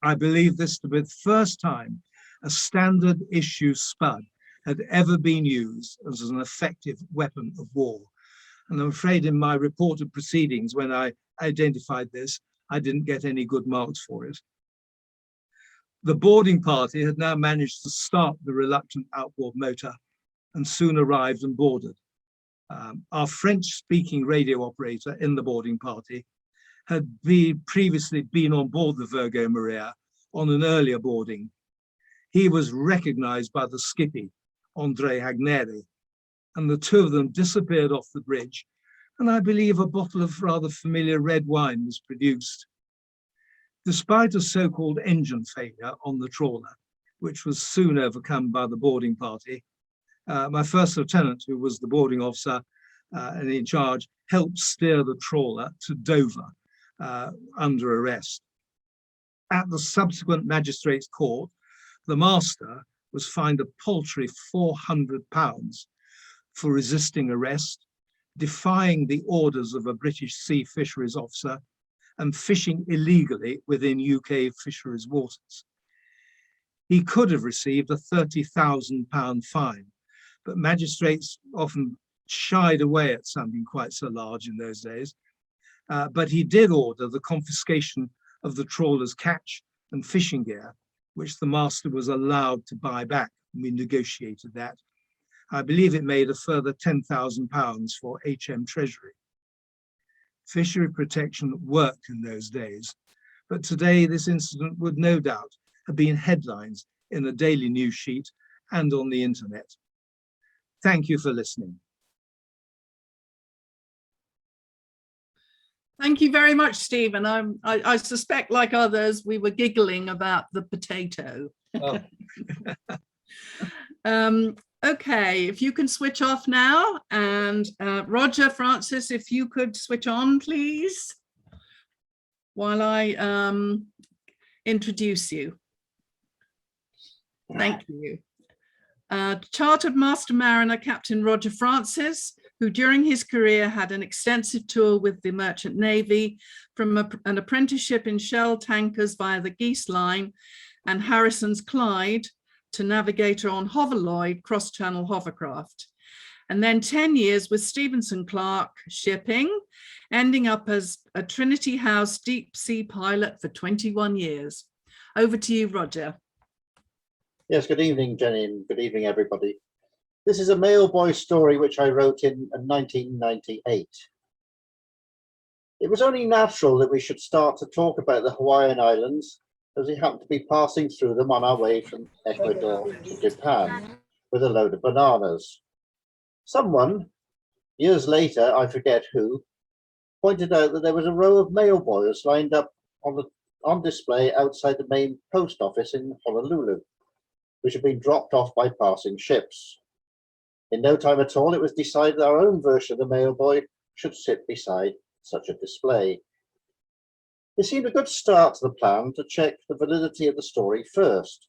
I believe this to be the first time a standard issue spud had ever been used as an effective weapon of war. And I'm afraid in my reported proceedings, when I identified this, I didn't get any good marks for it. The boarding party had now managed to start the reluctant outboard motor and soon arrived and boarded. Our French-speaking radio operator in the boarding party had previously been on board the Virgo Maria on an earlier boarding. He was recognized by the skippy, André Hagneri, and the two of them disappeared off the bridge, and I believe a bottle of rather familiar red wine was produced. Despite a so-called engine failure on the trawler, which was soon overcome by the boarding party, My first lieutenant, who was the boarding officer and in charge, helped steer the trawler to Dover under arrest. At the subsequent magistrates' court, the master was fined a paltry £400 for resisting arrest, defying the orders of a British sea fisheries officer, and fishing illegally within UK fisheries waters. He could have received a £30,000 fine, but magistrates often shied away at something quite so large in those days. But he did order the confiscation of the trawler's catch and fishing gear, which the master was allowed to buy back. We negotiated that. I believe it made a further £10,000 for HM Treasury. Fishery protection worked in those days, but today this incident would no doubt have been headlines in the daily news sheet and on the internet. Thank you for listening. Thank you very much, Stephen. I suspect, like others, we were giggling about the potato. Oh. Okay, if you can switch off now, and Roger, Francis, if you could switch on, please, while I introduce you. Thank you. Chartered Master Mariner Captain Roger Francis, who during his career had an extensive tour with the Merchant Navy, from an apprenticeship in shell tankers via the Geese Line and Harrison's Clyde, to navigator on Hoverloyd cross-channel hovercraft, and then 10 years with Stevenson Clark Shipping, ending up as a Trinity House deep sea pilot for 21 years. Over to you, Roger. Yes, good evening, Jenny, and good evening, everybody. This is a mailboy story which I wrote in 1998. It was only natural that we should start to talk about the Hawaiian Islands, as we happened to be passing through them on our way from Ecuador to Japan with a load of bananas. Someone, years later, I forget who, pointed out that there was a row of mailboys lined up on display outside the main post office in Honolulu, which had been dropped off by passing ships. In no time at all, it was decided our own version of the mailboy should sit beside such a display. It seemed a good start to the plan to check the validity of the story first.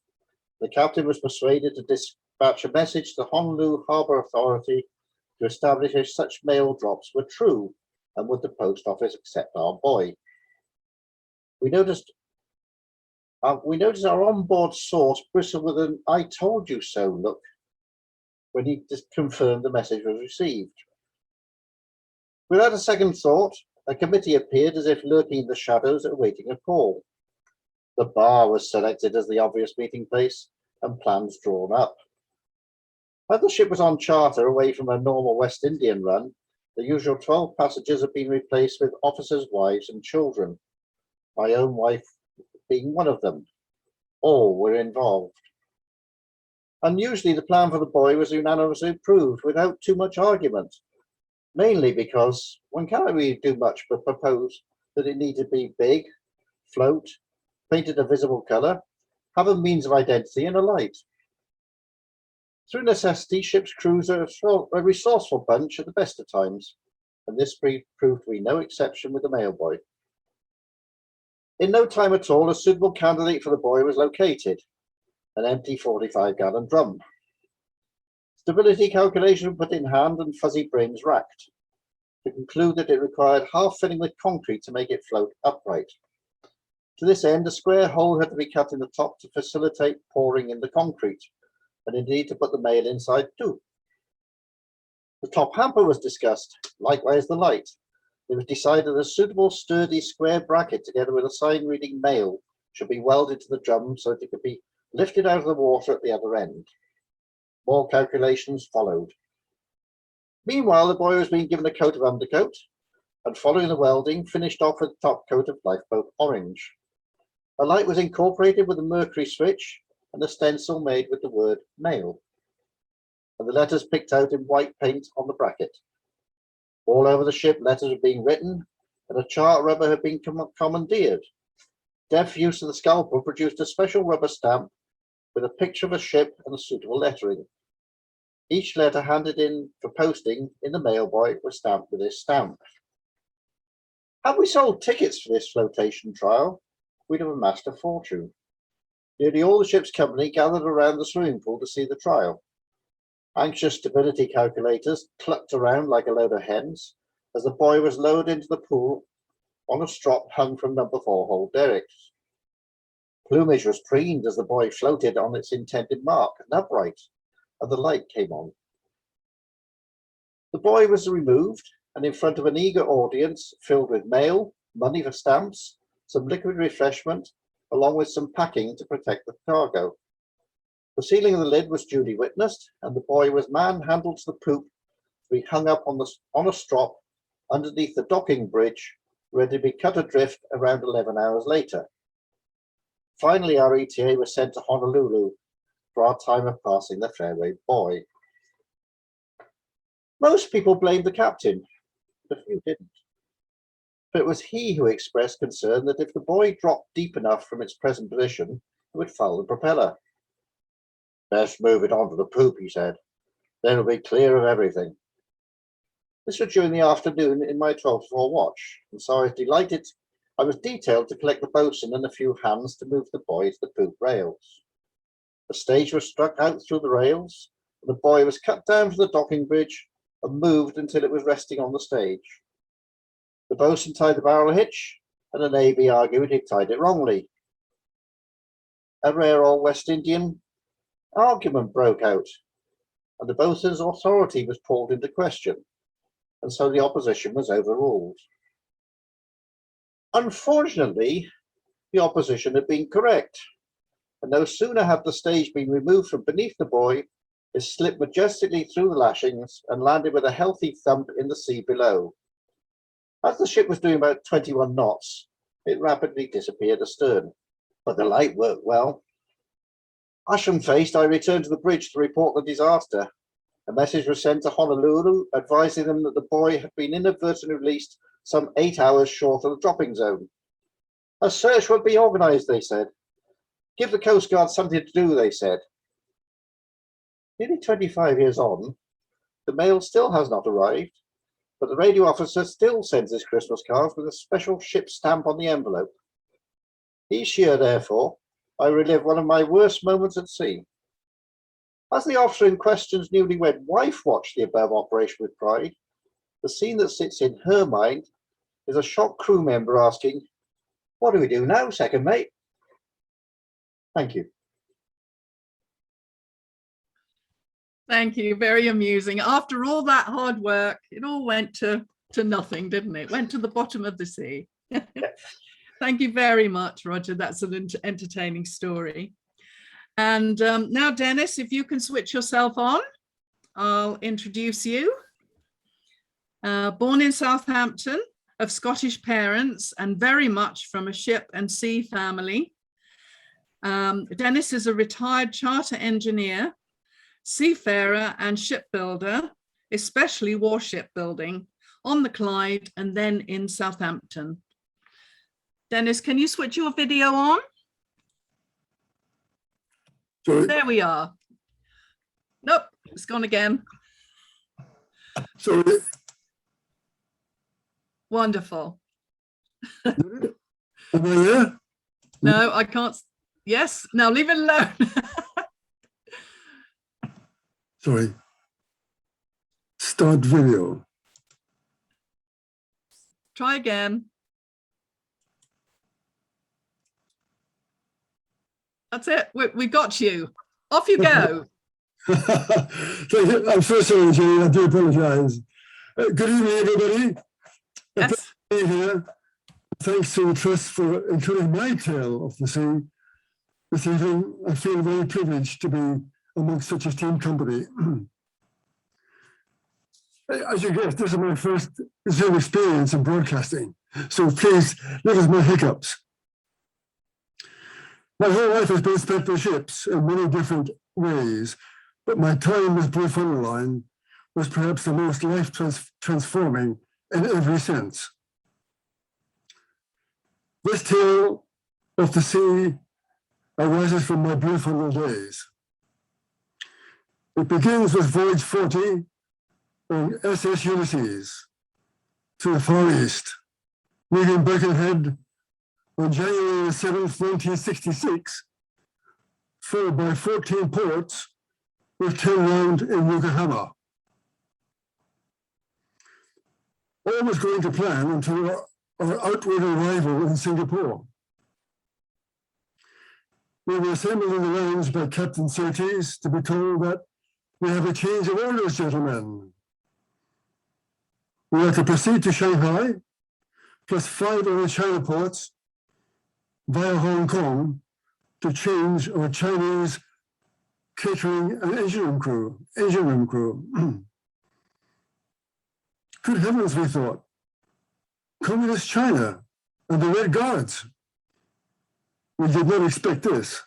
The captain was persuaded to dispatch a message to the Honolulu Harbour Authority to establish if such mail drops were true, and would the post office accept our boy. We noticed our onboard source bristle with an "I told you so" look when he just confirmed the message was received. Without a second thought, a committee appeared as if lurking in the shadows awaiting a call. The bar was selected as the obvious meeting place and plans drawn up. As the ship was on charter away from a normal West Indian run, the usual 12 passengers had been replaced with officers' wives and children, my own wife being one of them. All were involved. Unusually, the plan for the boy was unanimously approved without too much argument, mainly because one can't really do much but propose that it need to be big, float, painted a visible colour, have a means of identity and a light. Through necessity, ship's crews are a resourceful bunch at the best of times, and this proved to be no exception with the mailboy. In no time at all, a suitable candidate for the boy was located, an empty 45-gallon drum. Stability calculation were put in hand and fuzzy brains racked to conclude that it required half filling with concrete to make it float upright. To this end, a square hole had to be cut in the top to facilitate pouring in the concrete, and indeed to put the mail inside too. The top hamper was discussed, likewise the light. It was decided that a suitable sturdy square bracket together with a sign reading mail should be welded to the drum so that it could be lifted out of the water at the other end. More calculations followed. Meanwhile, the boy was being given a coat of undercoat, and following the welding, finished off with a top coat of lifeboat orange. A light was incorporated with a mercury switch and a stencil made with the word mail, and the letters picked out in white paint on the bracket. All over the ship, letters were being written, and a chart rubber had been commandeered. Deft use of the scalpel produced a special rubber stamp with a picture of a ship and a suitable lettering. Each letter handed in for posting in the mailboy was stamped with this stamp. Had we sold tickets for this flotation trial, we'd have amassed a fortune. Nearly all the ship's company gathered around the swimming pool to see the trial. Anxious stability calculators clucked around like a load of hens as the boy was lowered into the pool on a strop hung from number 4 hold derricks. Plumage was preened as the boy floated on its intended mark and upright, and the light came on. The boy was removed, and in front of an eager audience filled with mail, money for stamps, some liquid refreshment, along with some packing to protect the cargo. The sealing of the lid was duly witnessed, and the boy was manhandled to the poop to be hung up on a strop underneath the docking bridge, ready to be cut adrift around 11 hours later. Finally, our ETA was sent to Honolulu for our time of passing the fairway buoy. Most people blamed the captain, but a few didn't. But it was he who expressed concern that if the buoy dropped deep enough from its present position, it would foul the propeller. Best move it onto the poop, he said. Then it'll be clear of everything. This was during the afternoon in my 12 to 4 watch, and so I was detailed to collect the boatswain and a few hands to move the buoy to the poop rails. The stage was struck out through the rails, and the buoy was cut down from the docking bridge and moved until it was resting on the stage. The boatswain tied the barrel hitch, and the navvy argued he'd tied it wrongly. A rare old West Indian argument broke out, and the boatswain's authority was called into question, and so the opposition was overruled. Unfortunately, the opposition had been correct, and no sooner had the stage been removed from beneath the buoy, it slipped majestically through the lashings and landed with a healthy thump in the sea below. As the ship was doing about 21 knots, it rapidly disappeared astern, but the light worked well. Ashen-faced, I returned to the bridge to report the disaster. A message was sent to Honolulu advising them that the buoy had been inadvertently released some 8 hours short of the dropping zone. A search would be organised, they said. Give the Coast Guard something to do, they said. Nearly 25 years on, the mail still has not arrived, but the radio officer still sends his Christmas cards with a special ship stamp on the envelope. Each year, therefore, I relive one of my worst moments at sea. As the officer in question's newlywed wife watched the above operation with pride, the scene that sits in her mind is a shocked crew member asking, "What do we do now, second mate?" Thank you. Thank you. Very amusing. After all that hard work, it all went to nothing, didn't it? Went to the bottom of the sea. Thank you very much, Roger. That's an entertaining story. And now, Dennis, if you can switch yourself on, I'll introduce you. Born in Southampton, of Scottish parents and very much from a ship and sea family. Dennis is a retired charter engineer, seafarer and shipbuilder, especially warship building on the Clyde and then in Southampton. Dennis, can you switch your video on? Sorry. There we are. Nope, it's gone again. Sorry. Wonderful. Am I there? No, I can't. Yes, now leave it alone. Sorry. Start video. Try again. That's it. We got you. Off you go. Thank you. I'm so sorry, Jenny. I do apologize. Good evening, everybody. Yes. Here. Thanks to the Trust for including my tale of the sea. This evening, I feel very privileged to be amongst such a esteemed company. As you guess, this is my first Zoom experience in broadcasting, so please notice my hiccups. My whole life has been spent on ships in many different ways, but my time with Blue Funnel Line was perhaps the most life-transforming in every sense. This tale of the sea arises from my Blue Funnel days. It begins with voyage 40 on SS Ulysses to the Far East, leaving Birkenhead on January 7th, 1966, followed by 14 ports with 10 round in Yokohama. All was going to plan until our outward arrival in Singapore. We were assembled in the lounge by Captain Surtees to be told that we have a change of orders, gentlemen. We are to proceed to Shanghai, plus 5 other China ports via Hong Kong to change our Chinese catering and engine room crew. Good heavens, we thought. Communist China and the Red Guards. We did not expect this.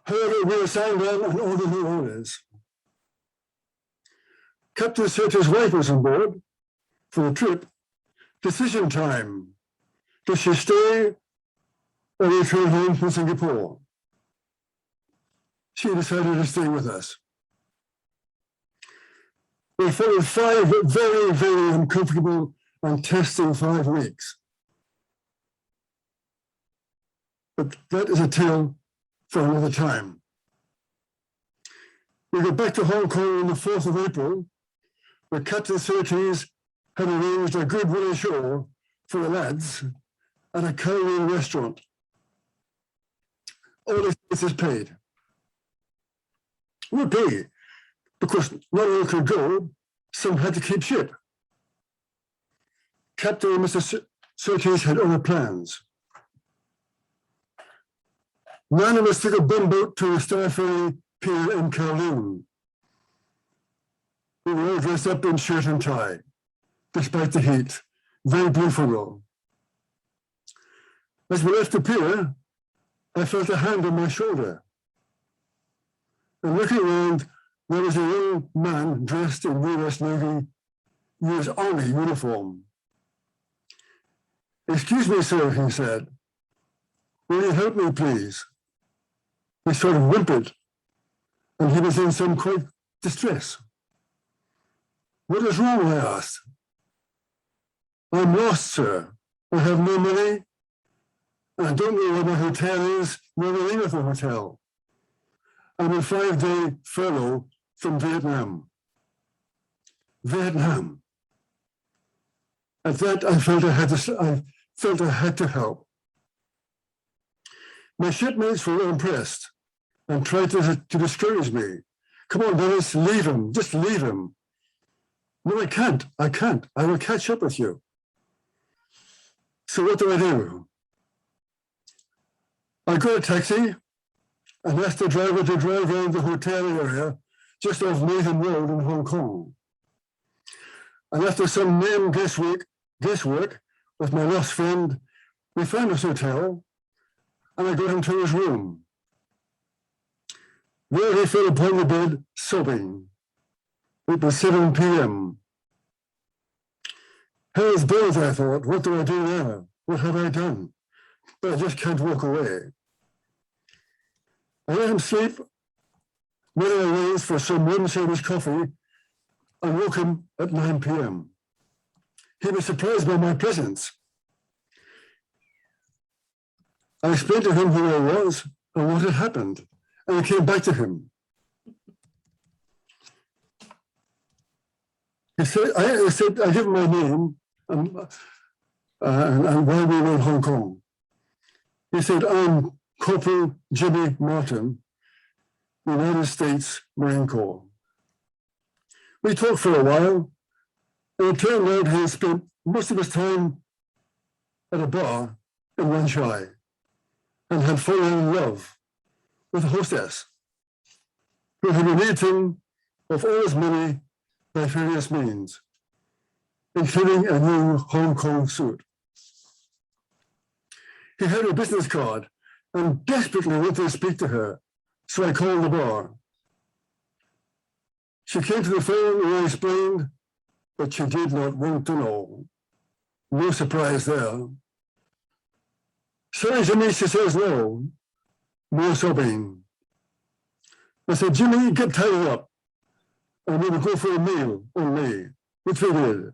However, we were signed on and all the new orders. Captain Surtees' wife was on board for the trip. Decision time. Does she stay or return home from Singapore? She decided to stay with us. We followed 5 very, very uncomfortable and testing 5 weeks. But that is a tale for another time. We got back to Hong Kong on the 4th of April, where Captain Surtees had arranged a good winter show for the lads at a Korean restaurant. All expenses paid. We paid because not all could go, some had to keep ship. Captain and Mr. Surtees had other plans. None of us took a bumboat to a Star Ferry pier in Kowloon. We were all dressed up in shirt and tie, despite the heat, very beautiful. As we left the pier, I felt a hand on my shoulder. And looking around, there was a young man dressed in US Navy, US Army uniform. "Excuse me, sir," he said. "Will you help me, please?" He sort of whimpered, and he was in some quite distress. "What is wrong?" I asked. "I'm lost, sir. I have no money, and I don't know where my hotel is, nor the name of the hotel. I'm on 5-day furlough from Vietnam." Vietnam. At that, I felt I had to help. My shipmates were impressed and tried to discourage me. "Come on, Dennis, leave him, just leave him." "No, I can't. I will catch up with you." So what do? I got a taxi and asked the driver to drive around the hotel area just off Nathan Road in Hong Kong. And after some name guesswork with my lost friend, we found his hotel and I got him to his room. There he fell upon the bed, sobbing. It was 7 p.m. Hell's bells, I thought. What do I do now? What have I done? But I just can't walk away. I let him sleep. When I arranged for some room service coffee, I woke him at 9 p.m. He was surprised by my presence. I explained to him who I was and what had happened, and I came back to him. I gave him my name and why we were in Hong Kong. He said, "I'm Corporal Jimmy Martin, United States Marine Corps." We talked for a while, and it turned out he had spent most of his time at a bar in Wan Chai and had fallen in love with a hostess who had been eating of all his money by various means, including a new Hong Kong suit. He had a business card and desperately wanted to speak to her, so I called the bar. She came to the phone and I explained, but she did not want to know. No surprise there. "Sorry, Jimmy," she says, "no." More sobbing. I said, Jimmy, get tied up. And we would go for a meal only, which we did.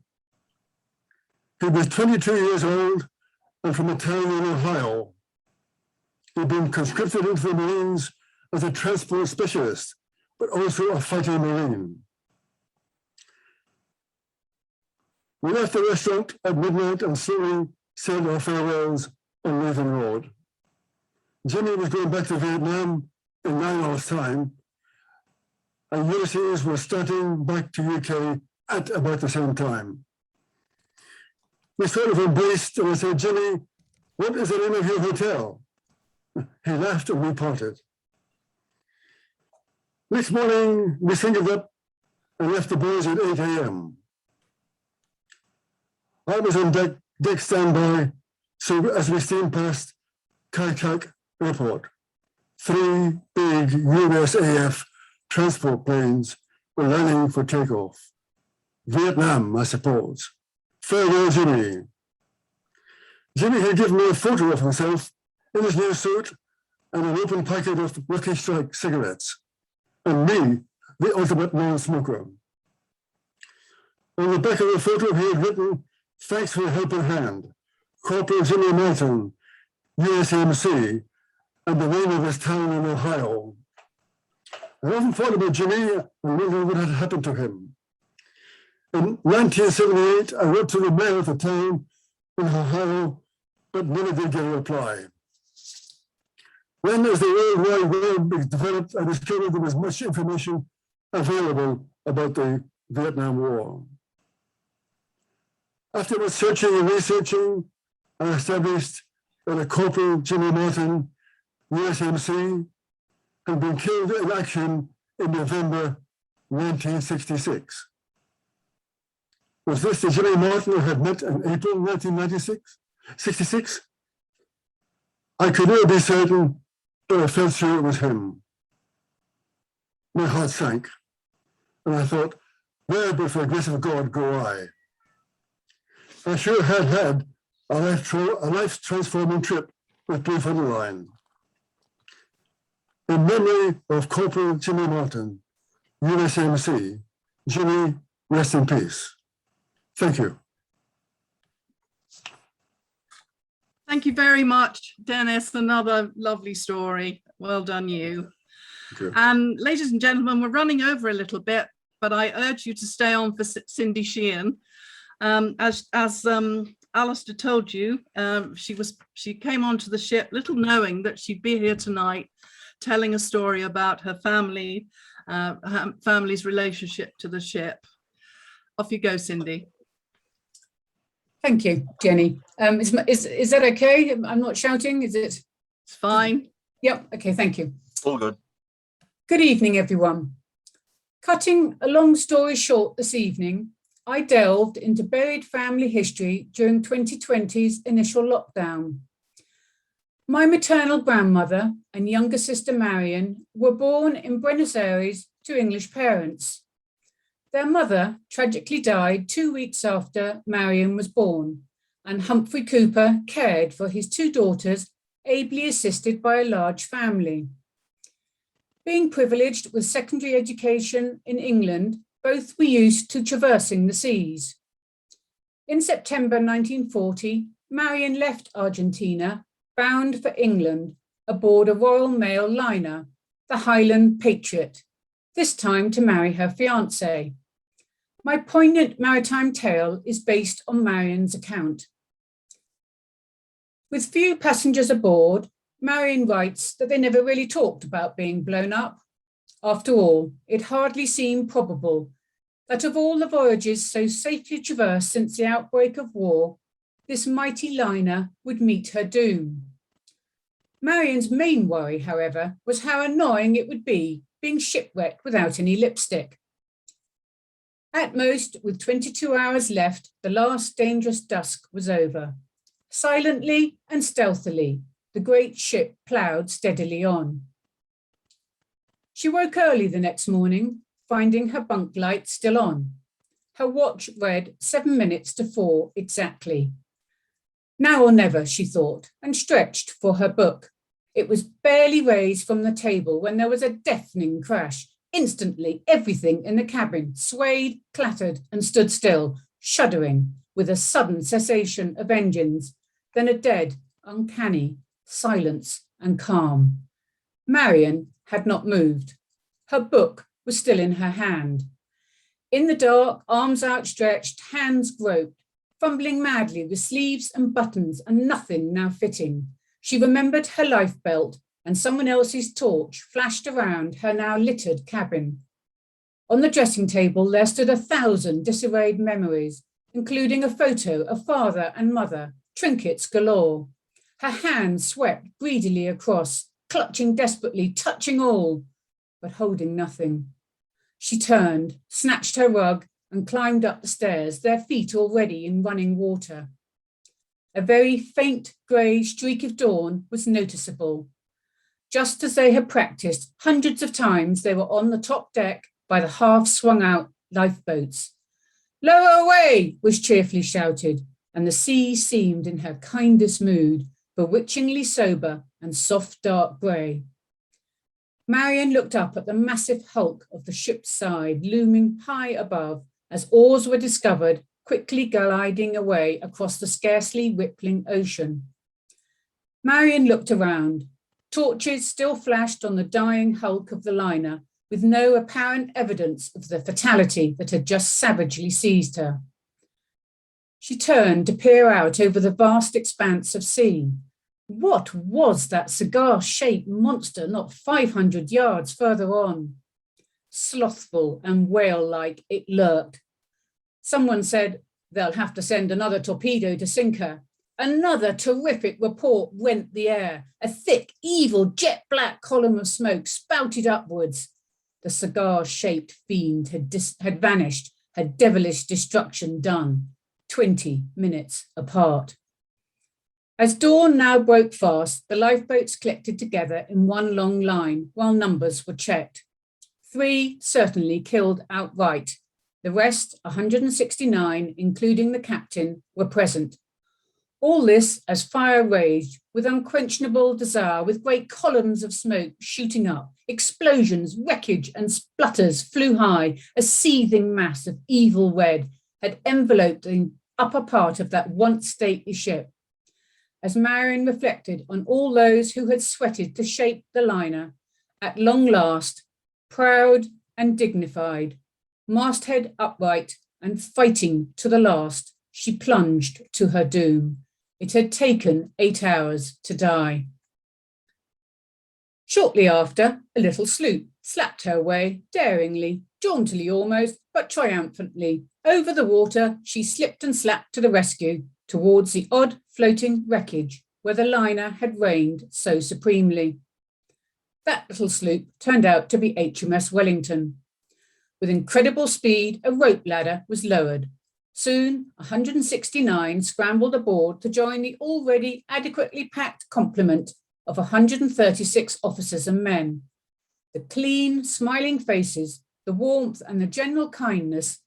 He was 22 years old and from a town in Ohio. He'd been conscripted into the Marines as a transport specialist, but also a fighting Marine. We left the restaurant at midnight and slowly said our farewells on Wellington Road. Jimmy was going back to Vietnam in 9 hours' time, and Ulysses was starting back to UK at about the same time. We sort of embraced and I said, Jimmy, what is the name of your hotel? He laughed and we parted. Next morning, we singled up and left the boys at 8 a.m. I was on deck standby, so as we steamed past Kai Tak Airport, 3 big USAF transport planes were landing for takeoff. Vietnam, I suppose. Farewell, Jimmy. Jimmy had given me a photo of himself in his new suit and an open packet of Lucky Strike cigarettes, and me, the ultimate non-smoker. On the back of the photo, he had written, "Thanks for a helping hand, Corporal Jimmy Martin, USMC," and the name of his town in Ohio. I often thought about Jimmy and wondered what had happened to him. In 1978, I wrote to the mayor of the town in Ohio, but never did get a reply. Then, as the World Wide Web developed, I discovered there was much information available about the Vietnam War. After much searching and researching, I established that a Corporal Jimmy Martin, USMC, had been killed in action in November 1966. Was this the Jimmy Martin I had met in April 1966? I could never be certain, but I felt sure it was him. My heart sank, and I thought, where but for the grace of God go I? I sure had had a life-transforming trip with Blue Thunder Line. In memory of Corporal Jimmy Martin, USMC, Jimmy, rest in peace. Thank you. Thank you very much, Dennis. Another lovely story. Well done, you. And ladies and gentlemen, we're running over a little bit, but I urge you to stay on for Cindy Sheehan. As Alistair told you, she came onto the ship little knowing that she'd be here tonight, telling a story about her family, her family's relationship to the ship. Off you go, Cindy. Thank you, Jenny. Is that okay? I'm not shouting, is it? It's fine. Yep, okay, thank you. All good. Good evening, everyone. Cutting a long story short this evening, I delved into buried family history during 2020's initial lockdown. My maternal grandmother and younger sister Marion were born in Buenos Aires to English parents. Their mother tragically died 2 weeks after Marion was born, and Humphrey Cooper cared for his 2 daughters, ably assisted by a large family. Being privileged with secondary education in England, both were used to traversing the seas. In September 1940, Marion left Argentina, bound for England, aboard a Royal Mail liner, the Highland Patriot, this time to marry her fiancé. My poignant maritime tale is based on Marion's account. With few passengers aboard, Marion writes that they never really talked about being blown up. After all, it hardly seemed probable that of all the voyages so safely traversed since the outbreak of war, this mighty liner would meet her doom. Marion's main worry, however, was how annoying it would be being shipwrecked without any lipstick. At most, with 22 hours left, the last dangerous dusk was over. Silently and stealthily, the great ship ploughed steadily on. She woke early the next morning, finding her bunk light still on. Her watch read 7 minutes to 4 exactly. Now or never, she thought, and stretched for her book. It was barely raised from the table when there was a deafening crash. Instantly, everything in the cabin swayed, clattered, and stood still, shuddering with a sudden cessation of engines, then a dead, uncanny silence and calm. Marion had not moved. Her book was still in her hand. In the dark, arms outstretched, hands groped, fumbling madly with sleeves and buttons and nothing now fitting. She remembered her life belt, and someone else's torch flashed around her now littered cabin. On the dressing table, there stood 1,000 disarrayed memories, including a photo of father and mother, trinkets galore. Her hands swept greedily across, clutching desperately, touching all, but holding nothing. She turned, snatched her rug, and climbed up the stairs, their feet already in running water. A very faint grey streak of dawn was noticeable. Just as they had practiced hundreds of times, they were on the top deck by the half-swung-out lifeboats. "Lower away!" was cheerfully shouted, and the sea seemed in her kindest mood, bewitchingly sober and soft dark grey. Marion looked up at the massive hulk of the ship's side looming high above as oars were discovered quickly gliding away across the scarcely rippling ocean. Marion looked around. Torches still flashed on the dying hulk of the liner, with no apparent evidence of the fatality that had just savagely seized her. She turned to peer out over the vast expanse of sea. What was that cigar-shaped monster not 500 yards further on? Slothful and whale-like, it lurked. Someone said, "They'll have to send another torpedo to sink her." Another terrific report rent the air. A thick, evil, jet-black column of smoke spouted upwards. The cigar-shaped fiend had vanished, her devilish destruction done, 20 minutes apart. As dawn now broke fast, the lifeboats collected together in one long line while numbers were checked. 3 certainly killed outright. The rest, 169, including the captain, were present. All this as fire raged with unquenchable desire, with great columns of smoke shooting up, explosions, wreckage, and splutters flew high. A seething mass of evil red had enveloped the upper part of that once stately ship. As Marion reflected on all those who had sweated to shape the liner, at long last, proud and dignified, masthead upright and fighting to the last, she plunged to her doom. It had taken 8 hours to die. Shortly after, a little sloop slapped her way, daringly, jauntily almost, but triumphantly. Over the water, she slipped and slapped to the rescue, towards the odd floating wreckage where the liner had reigned so supremely. That little sloop turned out to be HMS Wellington. With incredible speed, a rope ladder was lowered. Soon, 169 scrambled aboard to join the already adequately packed complement of 136 officers and men. The clean, smiling faces, the warmth and the general kindness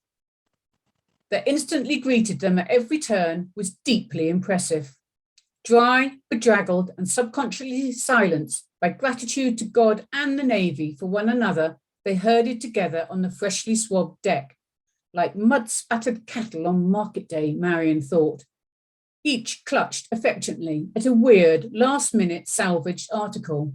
that instantly greeted them at every turn was deeply impressive. Dry, bedraggled, and subconsciously silenced by gratitude to God and the Navy for one another, they herded together on the freshly swabbed deck. Like mud-spattered cattle on market day, Marion thought. Each clutched affectionately at a weird, last-minute salvaged article.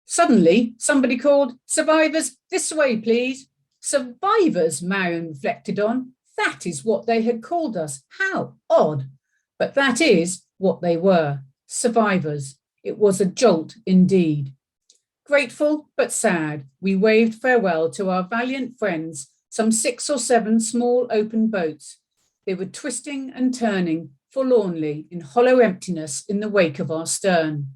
Suddenly, somebody called, "Survivors, this way, please." Survivors, Marion reflected on. That is what they had called us. How odd. But that is what they were, survivors. It was a jolt indeed. Grateful but sad, we waved farewell to our valiant friends, some 6 or 7 small open boats. They were twisting and turning forlornly in hollow emptiness in the wake of our stern.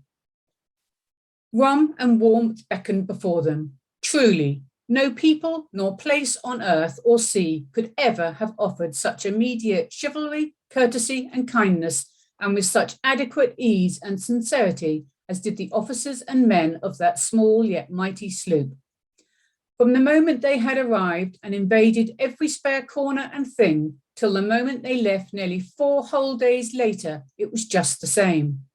Rum and warmth beckoned before them. Truly, no people nor place on earth or sea could ever have offered such immediate chivalry, courtesy, and kindness, and with such adequate ease and sincerity as did the officers and men of that small yet mighty sloop. From the moment they had arrived and invaded every spare corner and thing, till the moment they left nearly 4 whole days later, it was just the same.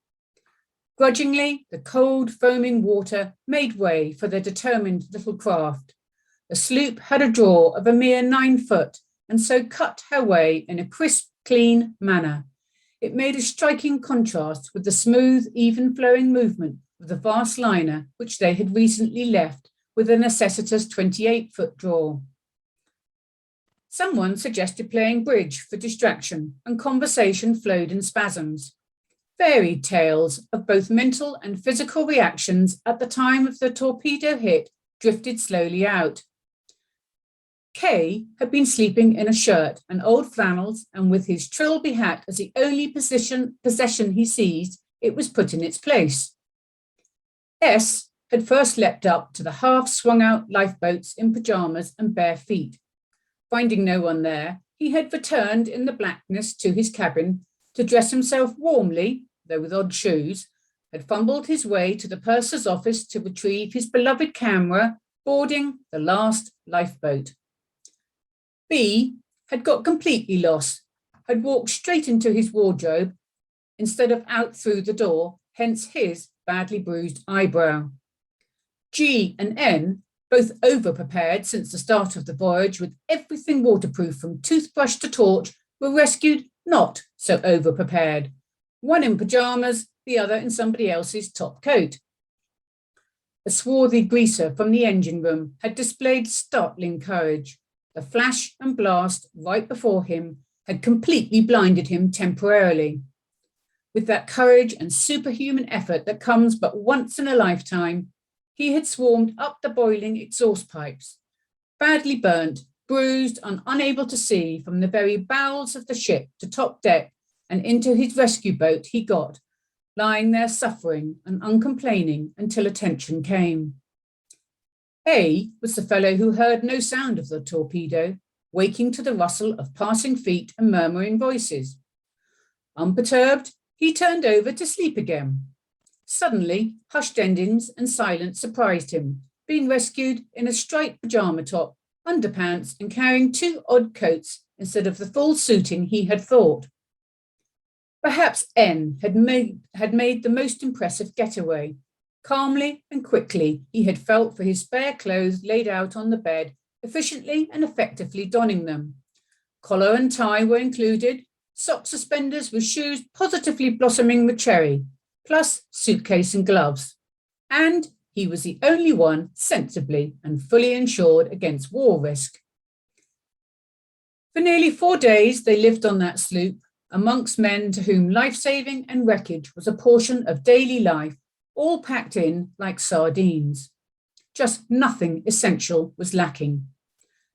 Grudgingly, the cold, foaming water made way for their determined little craft. The sloop had a draw of a mere 9 foot, and so cut her way in a crisp, clean manner. It made a striking contrast with the smooth, even-flowing movement of the vast liner which they had recently left with a necessitous 28-foot draw. Someone suggested playing bridge for distraction, and conversation flowed in spasms. Varied tales of both mental and physical reactions at the time of the torpedo hit drifted slowly out. Kay had been sleeping in a shirt and old flannels, and with his trilby hat as the only possession he seized, it was put in its place. S had first leapt up to the half-swung-out lifeboats in pyjamas and bare feet. Finding no one there, he had returned in the blackness to his cabin to dress himself warmly, though with odd shoes, had fumbled his way to the purser's office to retrieve his beloved camera, boarding the last lifeboat. B had got completely lost, had walked straight into his wardrobe instead of out through the door, hence his badly bruised eyebrow. G and N, both over-prepared since the start of the voyage with everything waterproof from toothbrush to torch, were rescued not so over-prepared. One in pyjamas, the other in somebody else's top coat. A swarthy greaser from the engine room had displayed startling courage. The flash and blast right before him had completely blinded him temporarily. With that courage and superhuman effort that comes but once in a lifetime, he had swarmed up the boiling exhaust pipes, badly burnt, bruised and unable to see from the very bowels of the ship to top deck and into his rescue boat he got, lying there suffering and uncomplaining until attention came. A was the fellow who heard no sound of the torpedo, waking to the rustle of passing feet and murmuring voices. Unperturbed, he turned over to sleep again. Suddenly, hushed engines and silence surprised him, being rescued in a striped pyjama top, underpants, and carrying 2 odd coats instead of the full suiting he had thought. Perhaps N had made the most impressive getaway. Calmly and quickly, he had felt for his spare clothes laid out on the bed, efficiently and effectively donning them. Collar and tie were included, sock suspenders with shoes positively blossoming with cherry, plus suitcase and gloves. And he was the only one sensibly and fully insured against war risk. For nearly 4 days, they lived on that sloop, amongst men to whom life-saving and wreckage was a portion of daily life, all packed in like sardines. Just nothing essential was lacking.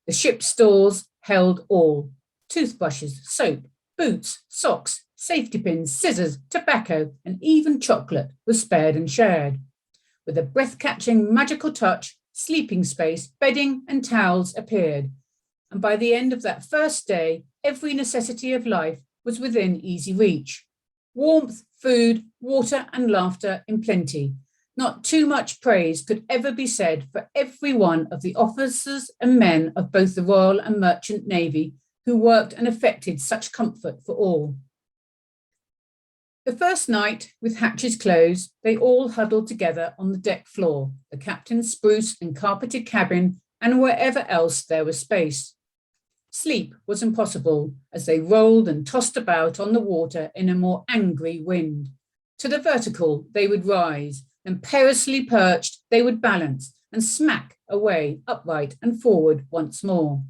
The ship's stores held all: toothbrushes, soap, boots, socks, safety pins, scissors, tobacco, and even chocolate was spared and shared. With a breath-catching magical touch, sleeping space, bedding, and towels appeared. And by the end of that first day, every necessity of life was within easy reach. Warmth, food, water, and laughter in plenty. Not too much praise could ever be said for every one of the officers and men of both the Royal and Merchant Navy who worked and effected such comfort for all. The first night, with hatches closed, they all huddled together on the deck floor, the captain's spruce and carpeted cabin, and wherever else there was space. Sleep was impossible as they rolled and tossed about on the water in a more angry wind. To the vertical they would rise, and perilously perched they would balance and smack away upright and forward once more.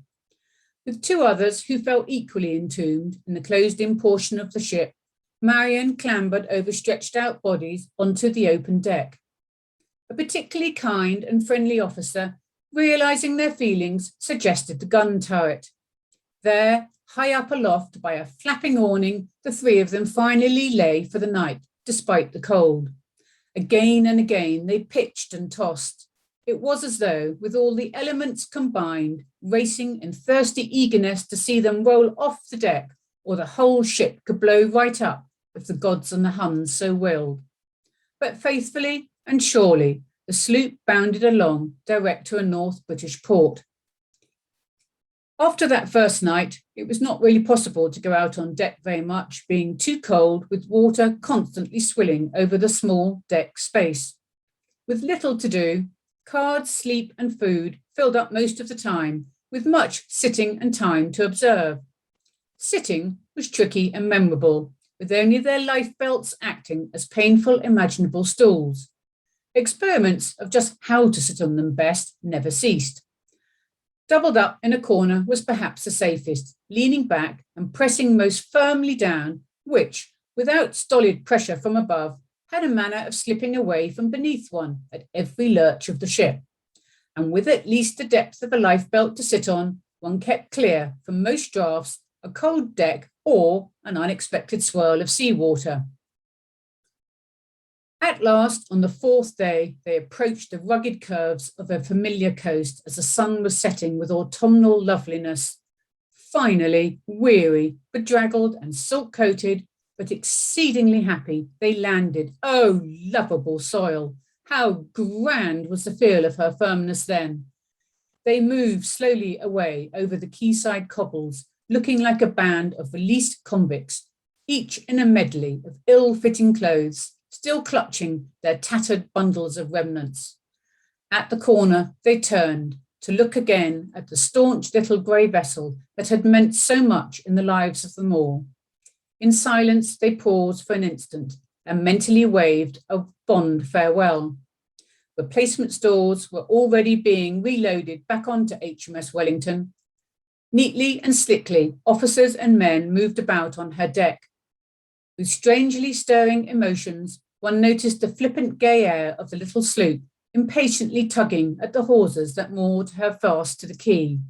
With 2 others who felt equally entombed in the closed-in portion of the ship, Marion clambered over stretched-out bodies onto the open deck. A particularly kind and friendly officer, realizing their feelings, suggested the gun turret. There, high up aloft by a flapping awning, the 3 of them finally lay for the night, despite the cold. Again and again they pitched and tossed. It was as though, with all the elements combined, racing in thirsty eagerness to see them roll off the deck, or the whole ship could blow right up if the gods and the Huns so willed. But faithfully and surely, the sloop bounded along direct to a North British port. After that first night, it was not really possible to go out on deck very much, being too cold, with water constantly swilling over the small deck space. With little to do, cards, sleep and food filled up most of the time, with much sitting and time to observe. Sitting was tricky and memorable, with only their life belts acting as painful imaginable stools. Experiments of just how to sit on them best never ceased. Doubled up in a corner was perhaps the safest, leaning back and pressing most firmly down, which, without stolid pressure from above, had a manner of slipping away from beneath one at every lurch of the ship. And with at least the depth of a lifebelt to sit on, one kept clear from most draughts, a cold deck, or an unexpected swirl of seawater. At last, on the fourth day, they approached the rugged curves of a familiar coast as the sun was setting with autumnal loveliness. Finally, weary, bedraggled and silk-coated, but exceedingly happy, they landed. Oh, lovable soil! How grand was the feel of her firmness then! They moved slowly away over the quayside cobbles, looking like a band of released convicts, each in a medley of ill-fitting clothes, still clutching their tattered bundles of remnants. At the corner, they turned to look again at the staunch little grey vessel that had meant so much in the lives of them all. In silence, they paused for an instant and mentally waved a fond farewell. Replacement stores were already being reloaded back onto HMS Wellington. Neatly and slickly, officers and men moved about on her deck. With strangely stirring emotions, one noticed the flippant gay air of the little sloop, impatiently tugging at the hawsers that moored her fast to the quay.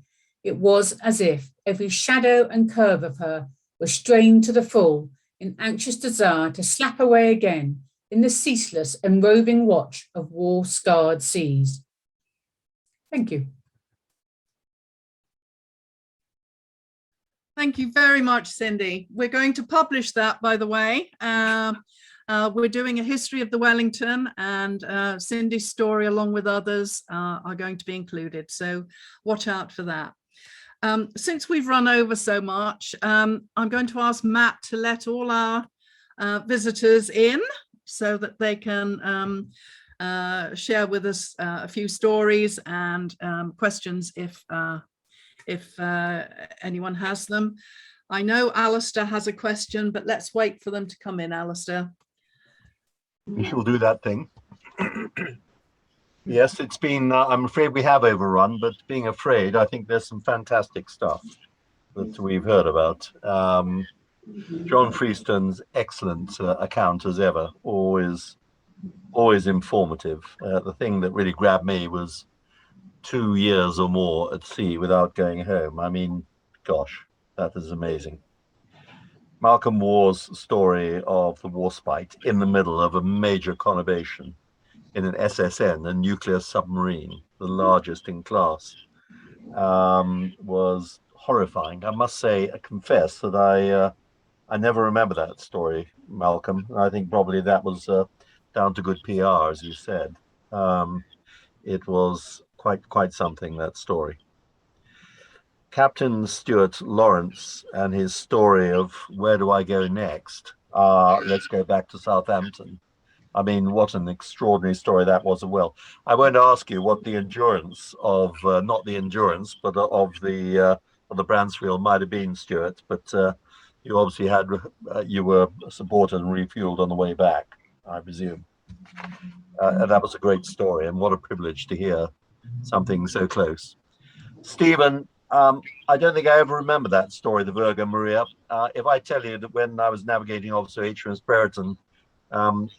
It was as if every shadow and curve of her were strained to the full in anxious desire to slap away again in the ceaseless and roving watch of war-scarred seas. Thank you. Thank you very much, Cindy. We're going to publish that, by the way. We're doing a history of the Wellington, and Cindy's story, along with others, are going to be included. So watch out for that. Since we've run over so much, I'm going to ask Matt to let all our visitors in so that they can share with us a few stories and questions if anyone has them. I know Alistair has a question, but let's wait for them to come in, Alistair. We shall do that thing. Yes, it's been, I'm afraid we have overrun, but being afraid, I think there's some fantastic stuff that we've heard about. John Freestone's excellent account as ever, always informative. The thing that really grabbed me was 2 years or more at sea without going home. I mean, gosh, that is amazing. Malcolm Moore's story of the warspite in the middle of a major conurbation in an SSN, a nuclear submarine, the largest in class, was horrifying. I must say, I confess that I never remember that story, Malcolm. I think probably that was down to good PR, as you said. It was quite something, that story. Captain Stuart Lawrence and his story of where do I go next? Let's go back to Southampton. I mean, what an extraordinary story that was as well. I won't ask you what the endurance of, not the endurance, but of the Bransfield might have been, Stuart, but you obviously had, you were supported and refueled on the way back, I presume. And that was a great story, and what a privilege to hear something so close. Stephen, I don't think I ever remember that story, the Virgo Maria. If I tell you that when I was navigating officer HMS Brereton,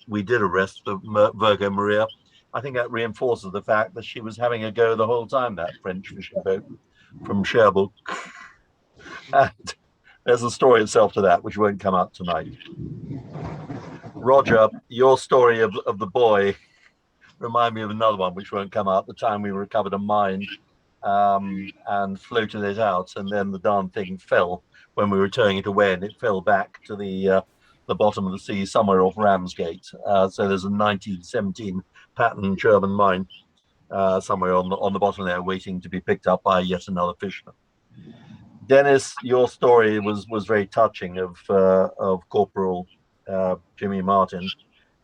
we did arrest the Virgo Maria, I think that reinforces the fact that she was having a go the whole time, that French fishing boat from Cherbourg. And there's a story itself to that, which won't come up tonight. Roger, your story of the boy remind me of another one which won't come out. The time we recovered a mine and floated it out, and then the darn thing fell when we were towing it away, and it fell back to the bottom of the sea somewhere off Ramsgate. So there's a 1917 pattern German mine somewhere on the bottom there, waiting to be picked up by yet another fisherman. Dennis, your story was very touching of Corporal Jimmy Martin,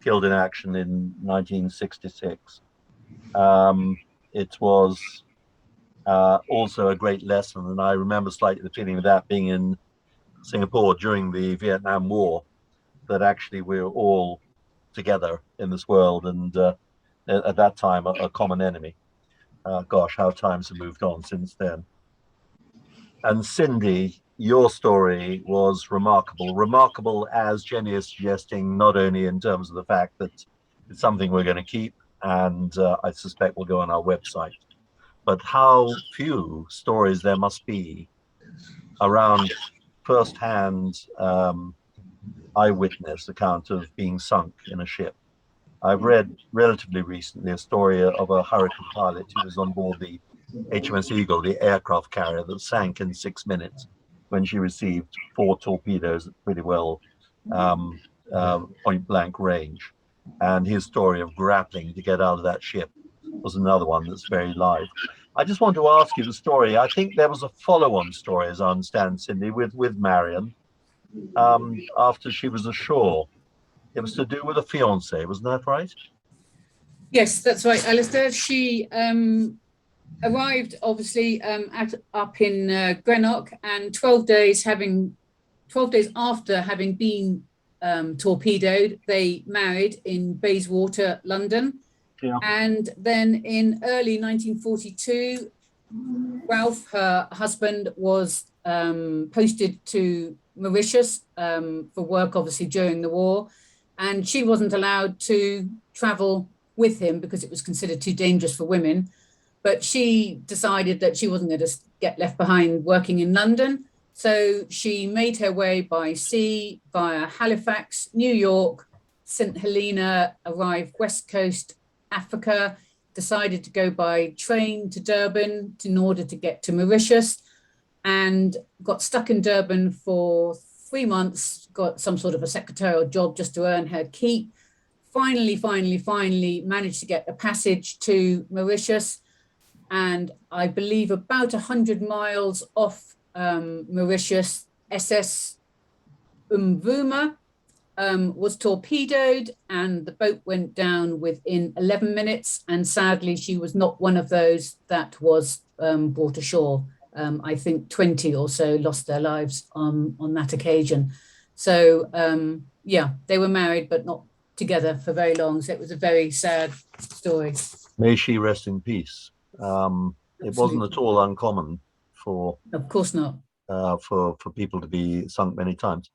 killed in action in 1966. It was also a great lesson, and I remember slightly the feeling of that being in Singapore during the Vietnam War, that actually we were all together in this world, and at that time a common enemy. Gosh, how times have moved on since then. And Cindy, your story was remarkable as Jenny is suggesting, not only in terms of the fact that it's something we're going to keep, and I suspect will go on our website, but how few stories there must be around first-hand eyewitness account of being sunk in a ship. I've read relatively recently a story of a hurricane pilot who was on board the HMS Eagle, the aircraft carrier that sank in 6 minutes when she received 4 torpedoes at pretty well point blank range. And his story of grappling to get out of that ship was another one that's very live. I just want to ask you the story. I think there was a follow-on story, as I understand, Cindy, with Marion after she was ashore. It was to do with a fiance, wasn't that right? Yes, that's right, Alistair. She arrived obviously up in Greenock, and 12 days after having been torpedoed, they married in Bayswater, London. Yeah. And then in early 1942, Ralph, her husband, was posted to Mauritius for work, obviously, during the war. And she wasn't allowed to travel with him because it was considered too dangerous for women. But she decided that she wasn't going to get left behind working in London. So she made her way by sea via Halifax, New York, St. Helena, arrived West Coast, Africa, decided to go by train to Durban in order to get to Mauritius, and got stuck in Durban for 3 months, got some sort of a secretarial job just to earn her keep. Finally managed to get a passage to Mauritius. And I believe about 100 miles off Mauritius, SS Umvuma was torpedoed, and the boat went down within 11 minutes. And sadly, she was not one of those that was brought ashore. I think 20 or so lost their lives on that occasion. So, yeah, they were married, but not together for very long. So it was a very sad story. May she rest in peace. It wasn't at all uncommon for, of course not, for people to be sunk many times.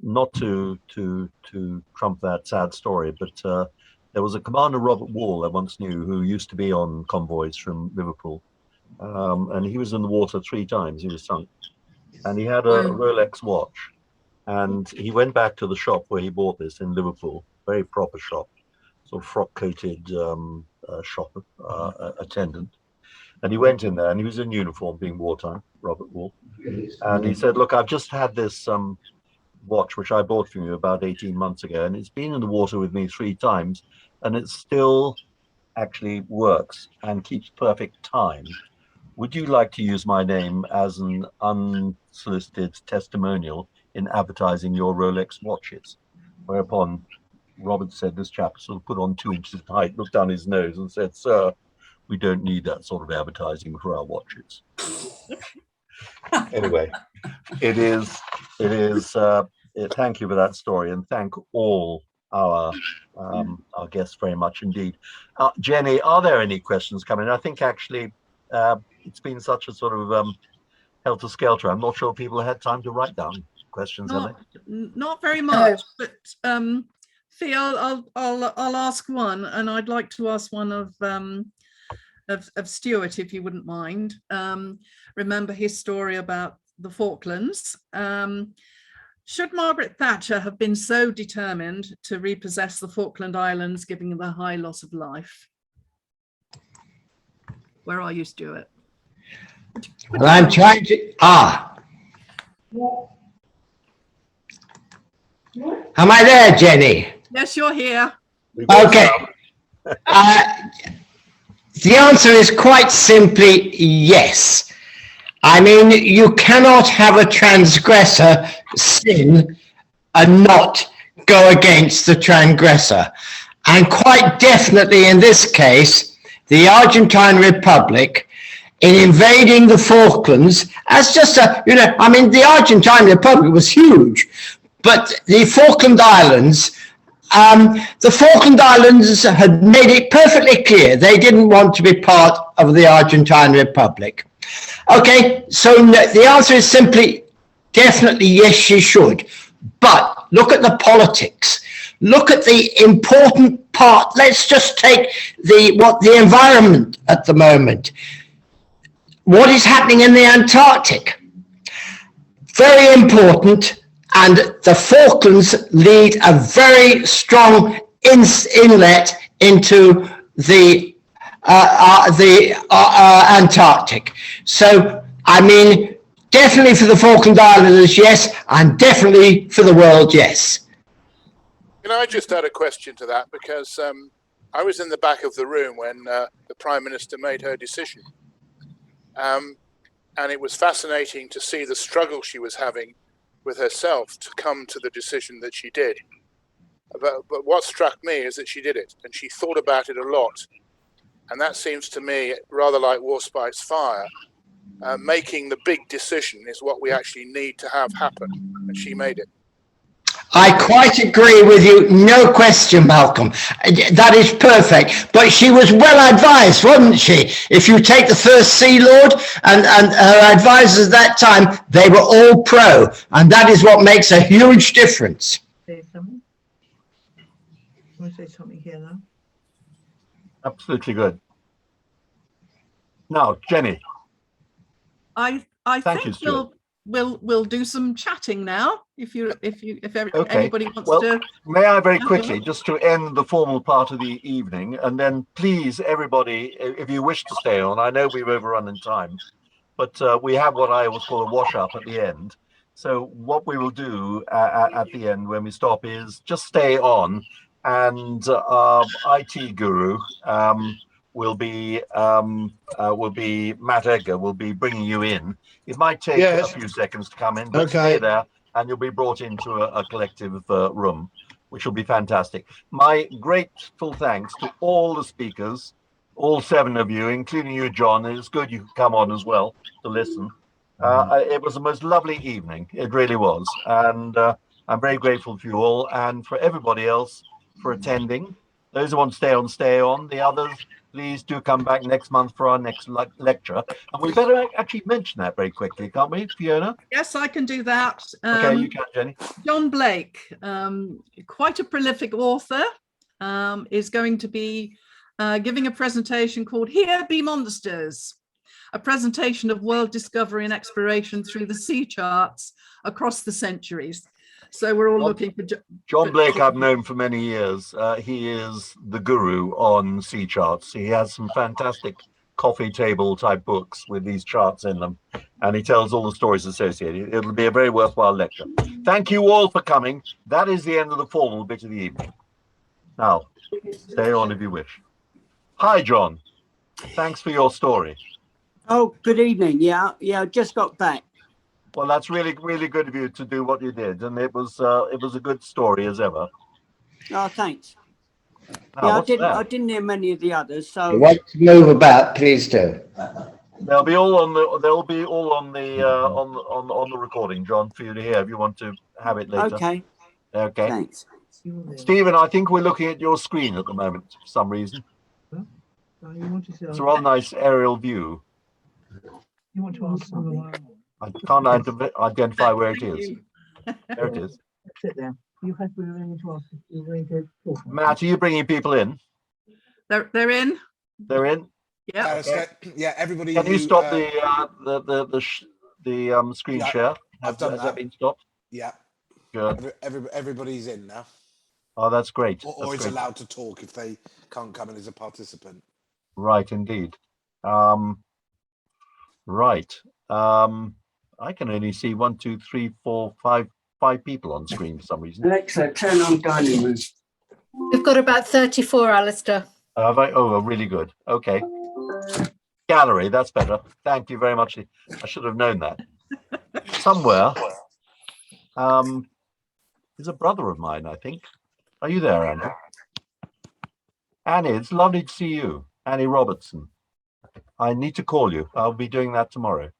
Not to trump that sad story, but there was a Commander Robert Wall I once knew who used to be on convoys from Liverpool, and he was in the water 3 times. He was sunk, and he had a Rolex watch, and he went back to the shop where he bought this in Liverpool, very proper shop, sort of frock-coated shop attendant. And he went in there, and he was in uniform, being wartime, Robert Wall. And he said, look, I've just had this watch, which I bought from you about 18 months ago, and it's been in the water with me 3 times, and it still actually works and keeps perfect time. Would you like to use my name as an unsolicited testimonial in advertising your Rolex watches? Whereupon Robert said, this chap sort of put on 2 inches of height, looked down his nose and said, sir, we don't need that sort of advertising for our watches. Anyway, thank you for that story, and thank all our guests very much indeed. Jenny, are there any questions coming? I think actually it's been such a sort of helter-skelter. I'm not sure people had time to write down questions. Not very much, but Fee, I'll ask one, and I'd like to ask one of Stuart, if you wouldn't mind. Remember his story about the Falklands. Should Margaret Thatcher have been so determined to repossess the Falkland Islands, giving the high loss of life? Where are you, Stuart? Well, I'm trying to. Am I there, Jenny? Yes, you're here. Okay. The answer is quite simply yes. I mean, you cannot have a transgressor sin and not go against the transgressor. And quite definitely in this case, the Argentine Republic, in invading the Falklands, as just a, you know, I mean, the Argentine Republic was huge, but the Falkland Islands, had made it perfectly clear they didn't want to be part of the Argentine Republic. Okay, so the answer is simply, definitely yes, she should. But look at the politics. Look at the important part. Let's just take the environment at the moment. What is happening in the Antarctic? Very important, and the Falklands lead a very strong inlet into the Antarctic. So, I mean, definitely for the Falkland Islanders, yes, and definitely for the world, yes. Can I just add a question to that? Because I was in the back of the room when the Prime Minister made her decision. And it was fascinating to see the struggle she was having with herself to come to the decision that she did. But what struck me is that she did it, and she thought about it a lot. And that seems to me rather like War Spites Fire. Making the big decision is what we actually need to have happen, and she made it. I quite agree with you, no question, Malcolm. That is perfect. But she was well advised, wasn't she? If you take the First Sea Lord and her advisors at that time, they were all pro. And that is what makes a huge difference. Say something? Want to say something here now? Absolutely good. Now, Jenny. I Thank think you, we'll do some chatting now. If anybody wants to. May I very quickly, just to end the formal part of the evening, and then please, everybody, if you wish to stay on, I know we've overrun in time, but we have what I always call a wash up at the end. So what we will do at the end when we stop is just stay on, and IT guru will be Matt Edgar will be bringing you in. It might take a few seconds to come in, but stay there, and you'll be brought into a collective room, which will be fantastic. My grateful thanks to all the speakers, all 7 of you, including you, John. It's good you could come on as well to listen. It was the most lovely evening. It really was. And I'm very grateful for you all, and for everybody else for attending. Those who want to stay on. The others, please do come back next month for our next lecture. And we better actually mention that very quickly, can't we, Fiona? Yes, I can do that. Okay, you can, Jenny. John Blake, quite a prolific author, is going to be giving a presentation called Here Be Monsters, a presentation of world discovery and exploration through the sea charts across the centuries. So we're all looking for John Blake. I've known for many years. He is the guru on sea charts. He has some fantastic coffee table type books with these charts in them, and he tells all the stories associated. It'll be a very worthwhile lecture. Thank you all for coming. That is the end of the formal bit of the evening. Now, stay on if you wish. Hi, John. Thanks for your story. Oh, good evening. Yeah, I just got back. Well, that's really, really good of you to do what you did, and it was a good story as ever. Oh, thanks. Now, I didn't hear many of the others. So If you want to move about, please do. They'll be all on the recording, John, for you to hear if you want to have it later. Okay. Okay. Thanks. Stephen, I think we're looking at your screen at the moment for some reason. It's a rather nice aerial view. You want to ask something? I can't identify where it is. There it is. Sit there. You had to arrange to ask if you were going to talk. Matt, are you bringing people in? They're in. They're in. Yeah. Yeah. Everybody. Can you stop the screen share? I've done Has that. that been stopped? Yeah. Good. Everybody's in now. Oh, that's great. Or is allowed to talk if they can't come in as a participant. Right, indeed. Right. I can only see 1, 2, 3, 4, 5 people on screen for some reason. Alexa, turn on dining room. We've got about 34, Alistair. Oh, really good. Okay. Gallery, that's better. Thank you very much. I should have known that. Somewhere is a brother of mine, I think. Are you there, Annie? Annie, it's lovely to see you. Annie Robertson. I need to call you. I'll be doing that tomorrow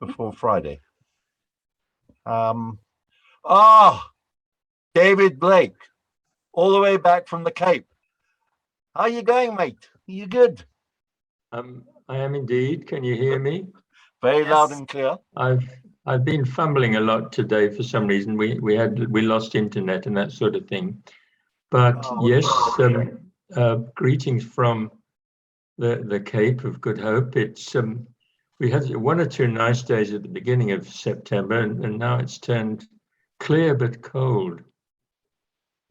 before Friday. David Blake, all the way back from the Cape. How are you going, mate? Are you good? I am indeed. Can you hear me? Very loud and clear. I've been fumbling a lot today for some reason. We lost internet and that sort of thing. But yes, greetings from the Cape of Good Hope. It's we had 1 or 2 nice days at the beginning of September, and now it's turned clear but cold.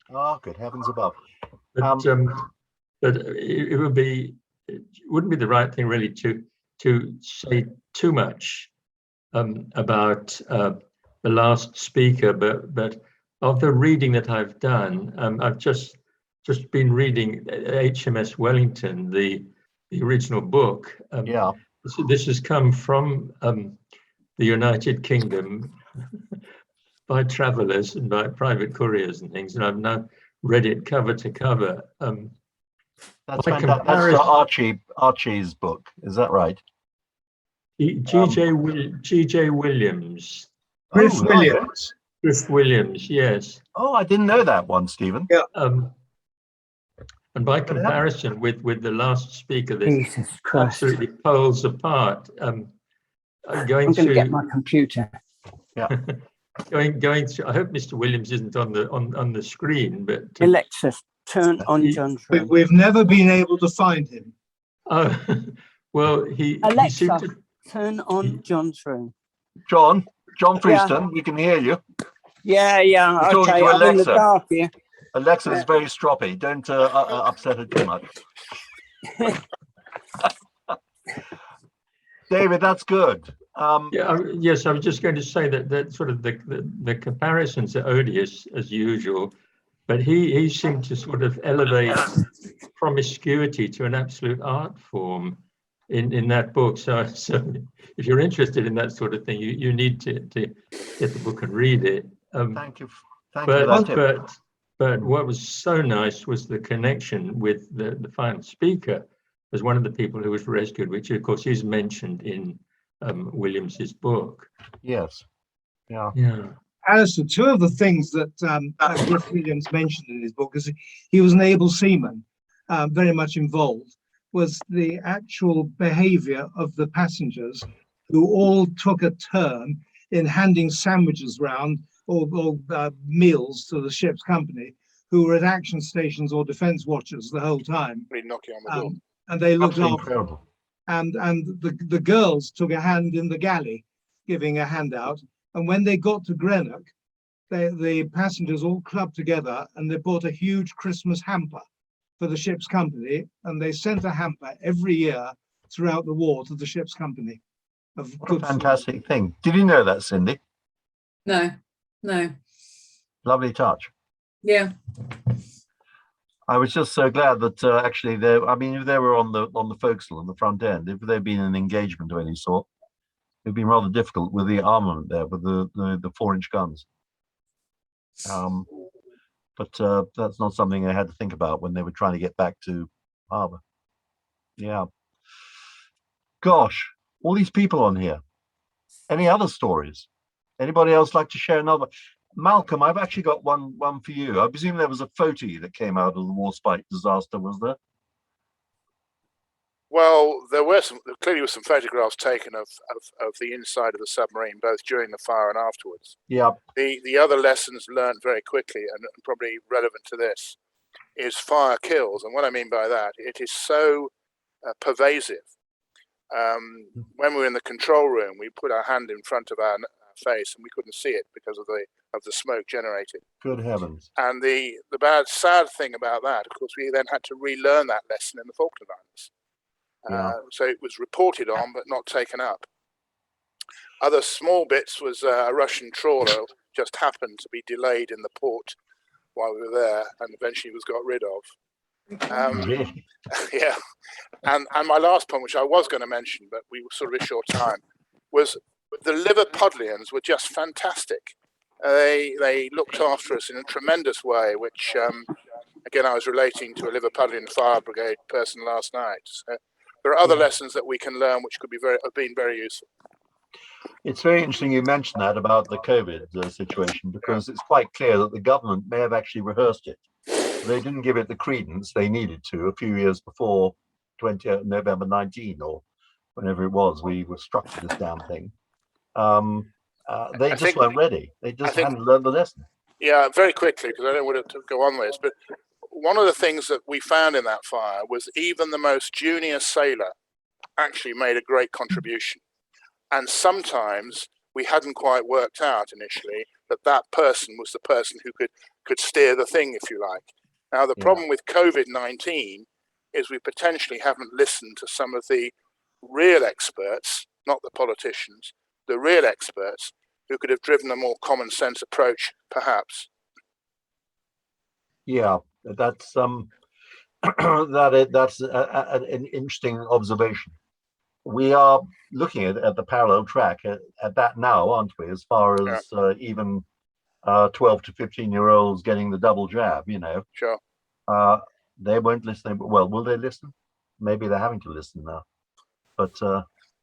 Oh, good heavens above. But it wouldn't be the right thing really to say too much about the last speaker, but of the reading that I've done, I've just been reading HMS Wellington, the original book. Yeah. This has come from the United Kingdom by travellers and by private couriers and things, and I've now read it cover to cover. That's fantastic. That's Archie's book, is that right? G.J. Williams. Griff Williams. Griff Williams, yes. Oh, I didn't know that one, Stephen. Yeah. And by comparison with the last speaker, this Jesus Christ. absolutely poles apart. I'm going to get my computer. Yeah. going to. I hope Mr. Williams isn't on the screen, but Alexa, turn on John's room. We've never been able to find him. Oh, well, Alexa, turn on John's room. John Freestone, we can hear you. Yeah. You're Okay, talking to I'm in the Alexa. dark here. Alexa is very stroppy. Don't upset her too much. David, that's good. Yes, I was just going to say that sort of the comparisons are odious as usual, but he seemed to sort of elevate promiscuity to an absolute art form in that book. So if you're interested in that sort of thing, you need to get the book and read it. Thank you for that tip. But what was so nice was the connection with the final speaker as one of the people who was rescued, which of course is mentioned in Williams's book. Yes. Yeah. Alistair, 2 of the things that Griff Williams mentioned in his book is he was an able seaman, very much involved, was the actual behavior of the passengers who all took a turn in handing sandwiches round or meals to the ship's company, who were at action stations or defence watches the whole time. Really knocking on the door. And they looked after. Incredible. And the girls took a hand in the galley, giving a handout. And when they got to Greenock, the passengers all clubbed together and they bought a huge Christmas hamper for the ship's company. And they sent a hamper every year throughout the war to the ship's company. What a fantastic thing. Did you know that, Cindy? No. Lovely touch. Yeah. I was just so glad that actually if they were on the forecastle on the front end, if there'd been an engagement of any sort, it'd been rather difficult with the armament there, with the 4-inch guns. But that's not something they had to think about when they were trying to get back to harbour. Yeah. Gosh, all these people on here. Any other stories? Anybody else like to share another? Malcolm, I've actually got one for you. I presume there was a photo that came out of the Warspite disaster, was there? Well, there clearly were some photographs taken of the inside of the submarine, both during the fire and afterwards. Yeah. The other lessons learned very quickly, and probably relevant to this, is fire kills. And what I mean by that, it is so pervasive. When we were in the control room, we put our hand in front of our face and we couldn't see it because of the smoke generated. Good heavens. And the sad thing about that, of course, we then had to relearn that lesson in the Falkland Islands. So it was reported on but not taken up. Other small bits was a Russian trawler just happened to be delayed in the port while we were there and eventually was got rid of. Really? Yeah. And my last point, which I was going to mention, but we were sort of a short time, was the Liverpudlians were just fantastic. They looked after us in a tremendous way, which, again, I was relating to a Liverpudlian fire brigade person last night. So there are other lessons that we can learn, which could be have been very useful. It's very interesting you mentioned that about the COVID situation, because it's quite clear that the government may have actually rehearsed it. They didn't give it the credence they needed to a few years before November 19 or whenever it was we were struck with this damn thing. They just weren't ready. They just hadn't learned the lesson. Yeah, very quickly, because I don't want to go on with this, but one of the things that we found in that fire was even the most junior sailor actually made a great contribution. And sometimes we hadn't quite worked out initially that that person was the person who could steer the thing, if you like. Now, the problem with COVID-19 is we potentially haven't listened to some of the real experts, not the politicians, the real experts who could have driven a more common sense approach, perhaps. Yeah, that's that's an interesting observation. We are looking at the parallel track at that now, aren't we? As far as even 12 to 15-year-olds getting the double jab, you know. Sure. They won't listen. Well, will they listen? Maybe they're having to listen now. But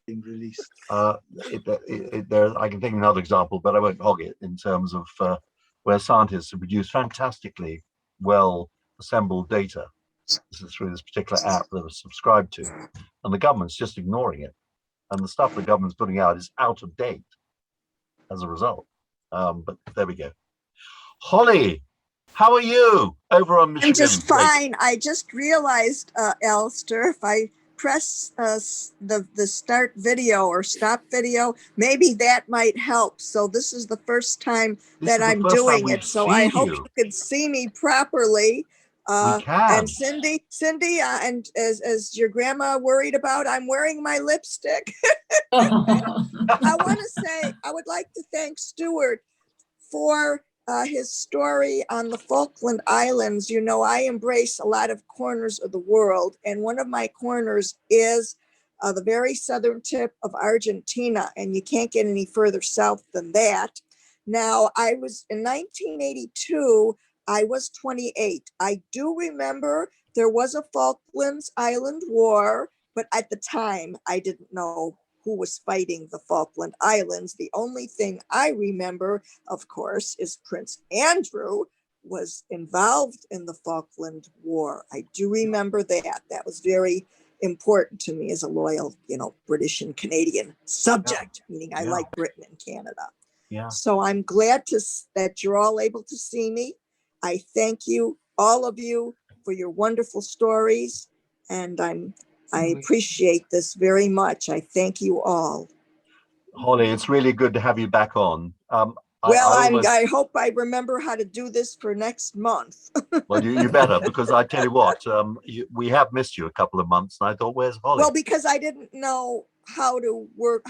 being released. I can think of another example, but I won't hog it, in terms of where scientists have produced fantastically well assembled data. This is through this particular app that was subscribed to, and the government's just ignoring it. And the stuff the government's putting out is out of date as a result. But there we go. Holly, how are you over on Michigan? I'm just fine. I just realized, Alistair, if I press the start video or stop video, maybe that might help. So this is the first time that I'm doing it. So I hope you can see me properly. We can. And Cindy, and as your grandma worried about, I'm wearing my lipstick. I want to say, I would like to thank Stuart for his story on the Falkland Islands. You know, I embrace a lot of corners of the world, and one of my corners is the very southern tip of Argentina, and you can't get any further south than that. Now, I was in 1982, I was 28. I do remember there was a Falklands Island War, but at the time I didn't know who was fighting the Falkland Islands. The only thing I remember, of course, is Prince Andrew was involved in the Falkland War. I do remember that. That was very important to me as a loyal, British and Canadian subject, meaning I like Britain and Canada. Yeah. So I'm glad that you're all able to see me. I thank you, all of you, for your wonderful stories, and I appreciate this very much. I thank you all. Holly, it's really good to have you back on. I hope I remember how to do this for next month. Well, you better, because I tell you what, we have missed you a couple of months, and I thought, where's Holly? Well, because I didn't know how to work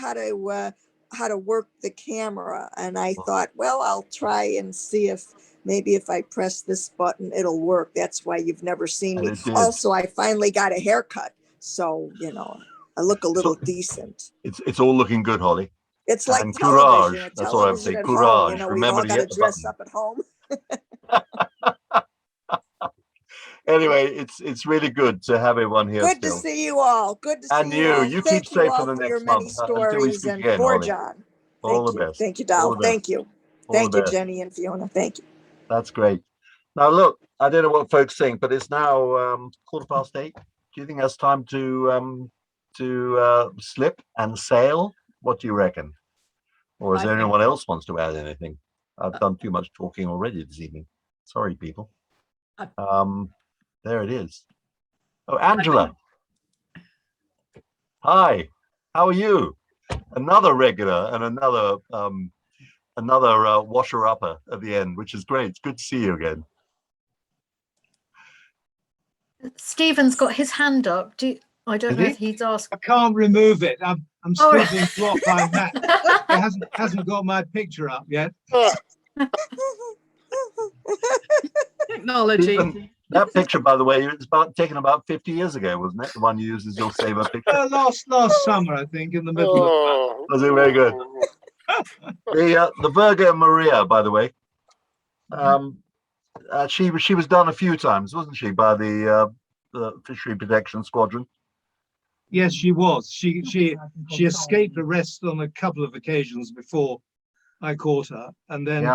the camera, and I thought, well, I'll try and see if maybe if I press this button, it'll work. That's why you've never seen me. Also, I finally got a haircut, so I look a little decent. It's all looking good, Holly. It's like and television. Courage. That's what I would say. Courage. Remember to hit the dress up at home. Anyway, it's really good to have everyone here. Good to see you all. Good to see you all. And you keep safe for the next month. Until we speak again, Holly. John. All the best. Thank you, Dal. Thank you. Thank you, Jenny and Fiona. Thank you. That's great. Now, look, I don't know what folks think, but it's now 8:15. Do you think that's time to slip and sail? What do you reckon? Or is there anyone else wants to add anything? I've done too much talking already this evening. Sorry, people. There it is. Oh, Angela. Hi. How are you? Another regular and another washer-upper at the end, which is great. It's good to see you again. Stephen's got his hand up. I don't know if he's asked. I can't remove it. I'm still being blocked by that. It hasn't got my picture up yet. Technology. That picture, by the way, it's taken about 50 years ago, wasn't it? The one you used as your saver picture. Last summer, I think, in the middle of. Oh, Was it very good? The Virgo Maria, by the way, she was done a few times, wasn't she, by the Fishery Protection Squadron? Yes, she was. She escaped arrest on a couple of occasions before I caught her, and then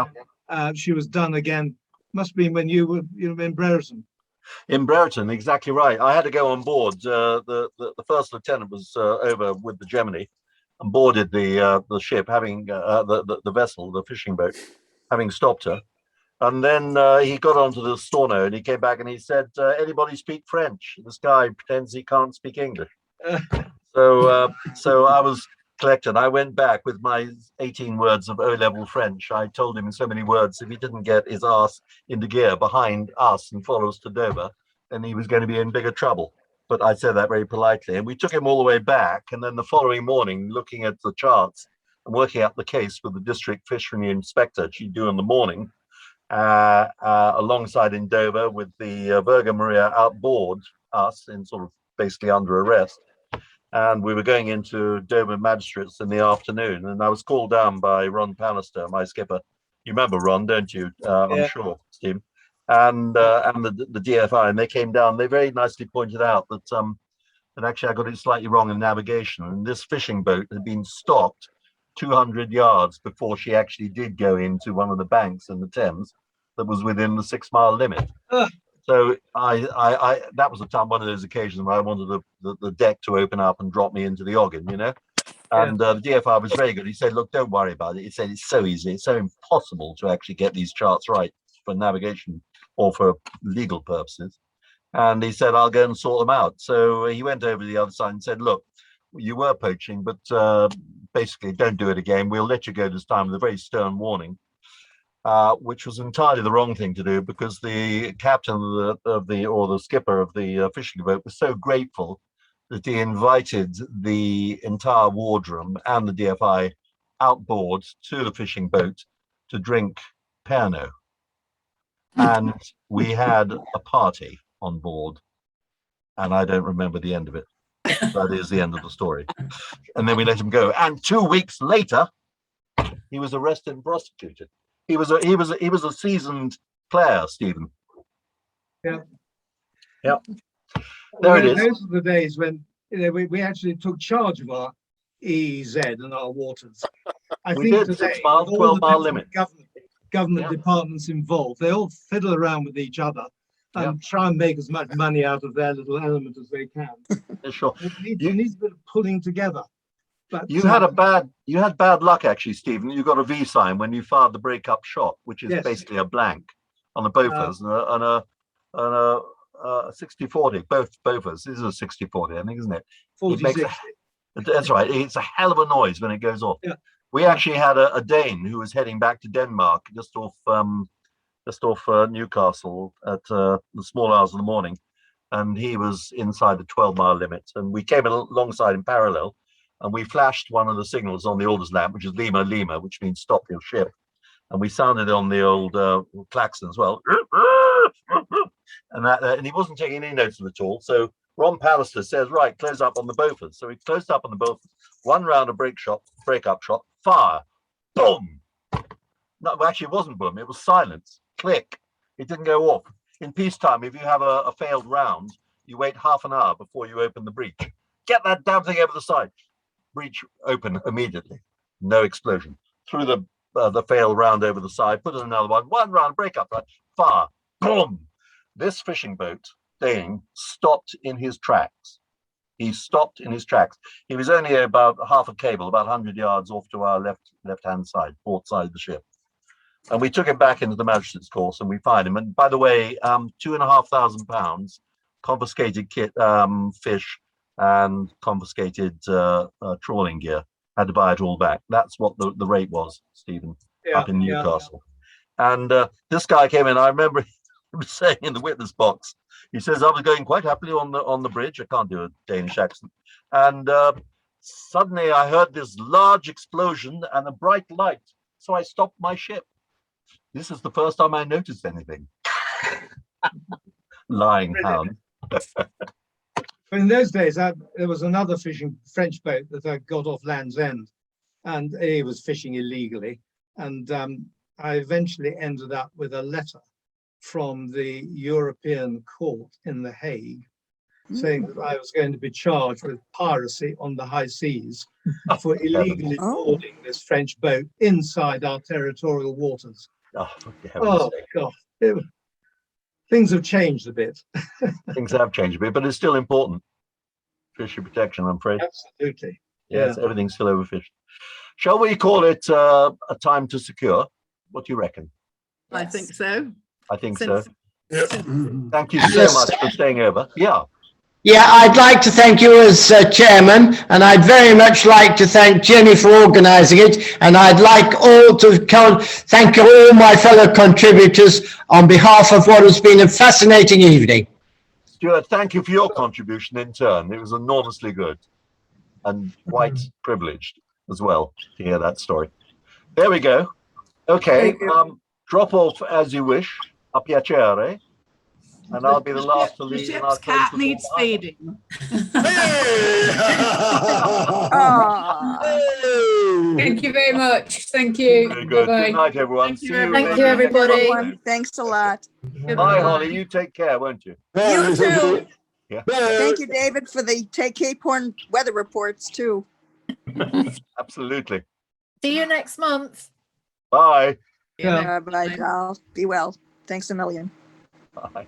she was done again. Must have been when you were in Brereton. In Brereton, exactly right. I had to go on board. The first lieutenant was over with the Gemini and boarded the ship, having the vessel, the fishing boat, having stopped her. And then he got onto the Storno and he came back and he said, "Anybody speak French?" This guy pretends he can't speak English. So I was collected. I went back with my 18 words of O-level French. I told him in so many words, if he didn't get his ass into gear behind us and follow us to Dover, then he was going to be in bigger trouble. But I said that very politely. And we took him all the way back. And then the following morning, looking at the charts and working out the case with the district fishery inspector, she'd do in the morning, alongside in Dover with the Virgo Maria outboard us in sort of basically under arrest. And we were going into Dover magistrates in the afternoon, and I was called down by Ron Pallister, my skipper. You remember Ron, don't you? I'm sure, Steve. And the DFI, and they came down. They very nicely pointed out that actually I got it slightly wrong in navigation, and this fishing boat had been stopped 200 yards before she actually did go into one of the banks in the Thames that was within the 6-mile limit. So I that was one of those occasions where I wanted the deck to open up and drop me into the Ogden, you know. And the DFI was very good. He said, "Look, don't worry about it." He said, "It's so easy. It's so impossible to actually get these charts right for navigation or for legal purposes." And he said, "I'll go and sort them out." So he went over to the other side and said, "Look, you were poaching, but basically don't do it again. We'll let you go this time," with a very stern warning. Which was entirely the wrong thing to do, because the captain of the skipper of the fishing boat was so grateful that he invited the entire wardroom and the DFI outboard to the fishing boat to drink Pernod. And we had a party on board, and I don't remember the end of it. That is the end of the story. And then we let him go. And 2 weeks later, he was arrested and prosecuted. He was a seasoned player, Stephen. Yeah. There it is. Those are the days when we actually took charge of our EEZ and our waters. I We think did, today, 6 mile, with all the 12-mile different limit. government departments involved, they all fiddle around with each other and try and make as much money out of their little element as they can. Yeah, sure. It needs a bit of pulling together. But You had bad luck, actually, Stephen. You got a V sign when you fired the break-up shot, which is basically a blank on the Bofors and a 60-40. Both Bofors. This is a 60-40, I think, isn't it? 40-60. That's right. It's a hell of a noise when it goes off. Yeah. We actually had a Dane who was heading back to Denmark just off Newcastle at the small hours of the morning, and he was inside the 12-mile limit. And we came alongside in parallel, and we flashed one of the signals on the orders lamp, which is Lima Lima, which means stop your ship. And we sounded on the old klaxon as well. And he wasn't taking any notes of it at all. So Ron Pallister says, "Right, close up on the Bofors." So we closed up on the Bofors. One round of break-up shot, fire, boom. No, actually, it wasn't boom. It was silence. Click. It didn't go off. In peacetime, if you have a failed round, you wait half an hour before you open the breech. Get that damn thing over the side. Breech open immediately. No explosion. Threw the failed round over the side, put in another one round, break up, fire, boom. This fishing boat, Dane, stopped in his tracks. He stopped in his tracks. He was only about half a cable, about 100 yards off to our left-hand side, port side of the ship. And we took him back into the magistrate's course, and we fined him. And by the way, £2,500 confiscated fish and confiscated trawling gear. Had to buy it all back. That's what the rate was, Stephen, up in Newcastle. And this guy came in. I remember him saying in the witness box, he says, "I was going quite happily on the bridge." I can't do a Danish accent. And suddenly I heard this large explosion and a bright light. So I stopped my ship. This is the first time I noticed anything. lying Brilliant. hound. In those days, there was another fishing French boat that I got off Land's End, and he was fishing illegally. And I eventually ended up with a letter from the European Court in The Hague saying that I was going to be charged with piracy on the high seas for illegally boarding this French boat inside our territorial waters. Oh, for heaven's sake. God. Things have changed a bit. Things have changed a bit, but it's still important. Fishery protection, I'm afraid. Absolutely. Yes, everything's still overfished. Shall we call it a time to secure? What do you reckon? I think so. I think Since- so. Yep. Thank you so much for staying over. Yeah. Yeah, I'd like to thank you as chairman, and I'd very much like to thank Jenny for organising it, and I'd like all to thank all my fellow contributors on behalf of what has been a fascinating evening. Stuart, thank you for your contribution in turn. It was enormously good and quite privileged as well to hear that story. There we go. Okay, drop off as you wish. A piacere. And I'll be the last to leave. The ship's cat needs feeding. Thank you very much. Thank you. Very good. Bye-bye. Good night, everyone. Thank you, See you. everyone. Thank you, everybody. Everyone, thanks a lot. Bye, Holly. You take care, won't you? You too. Yeah. Thank you, David, for the Cape Horn weather reports too. Absolutely. See you next month. Bye. Yeah. Bye, Dal. Be well. Thanks a million. Bye.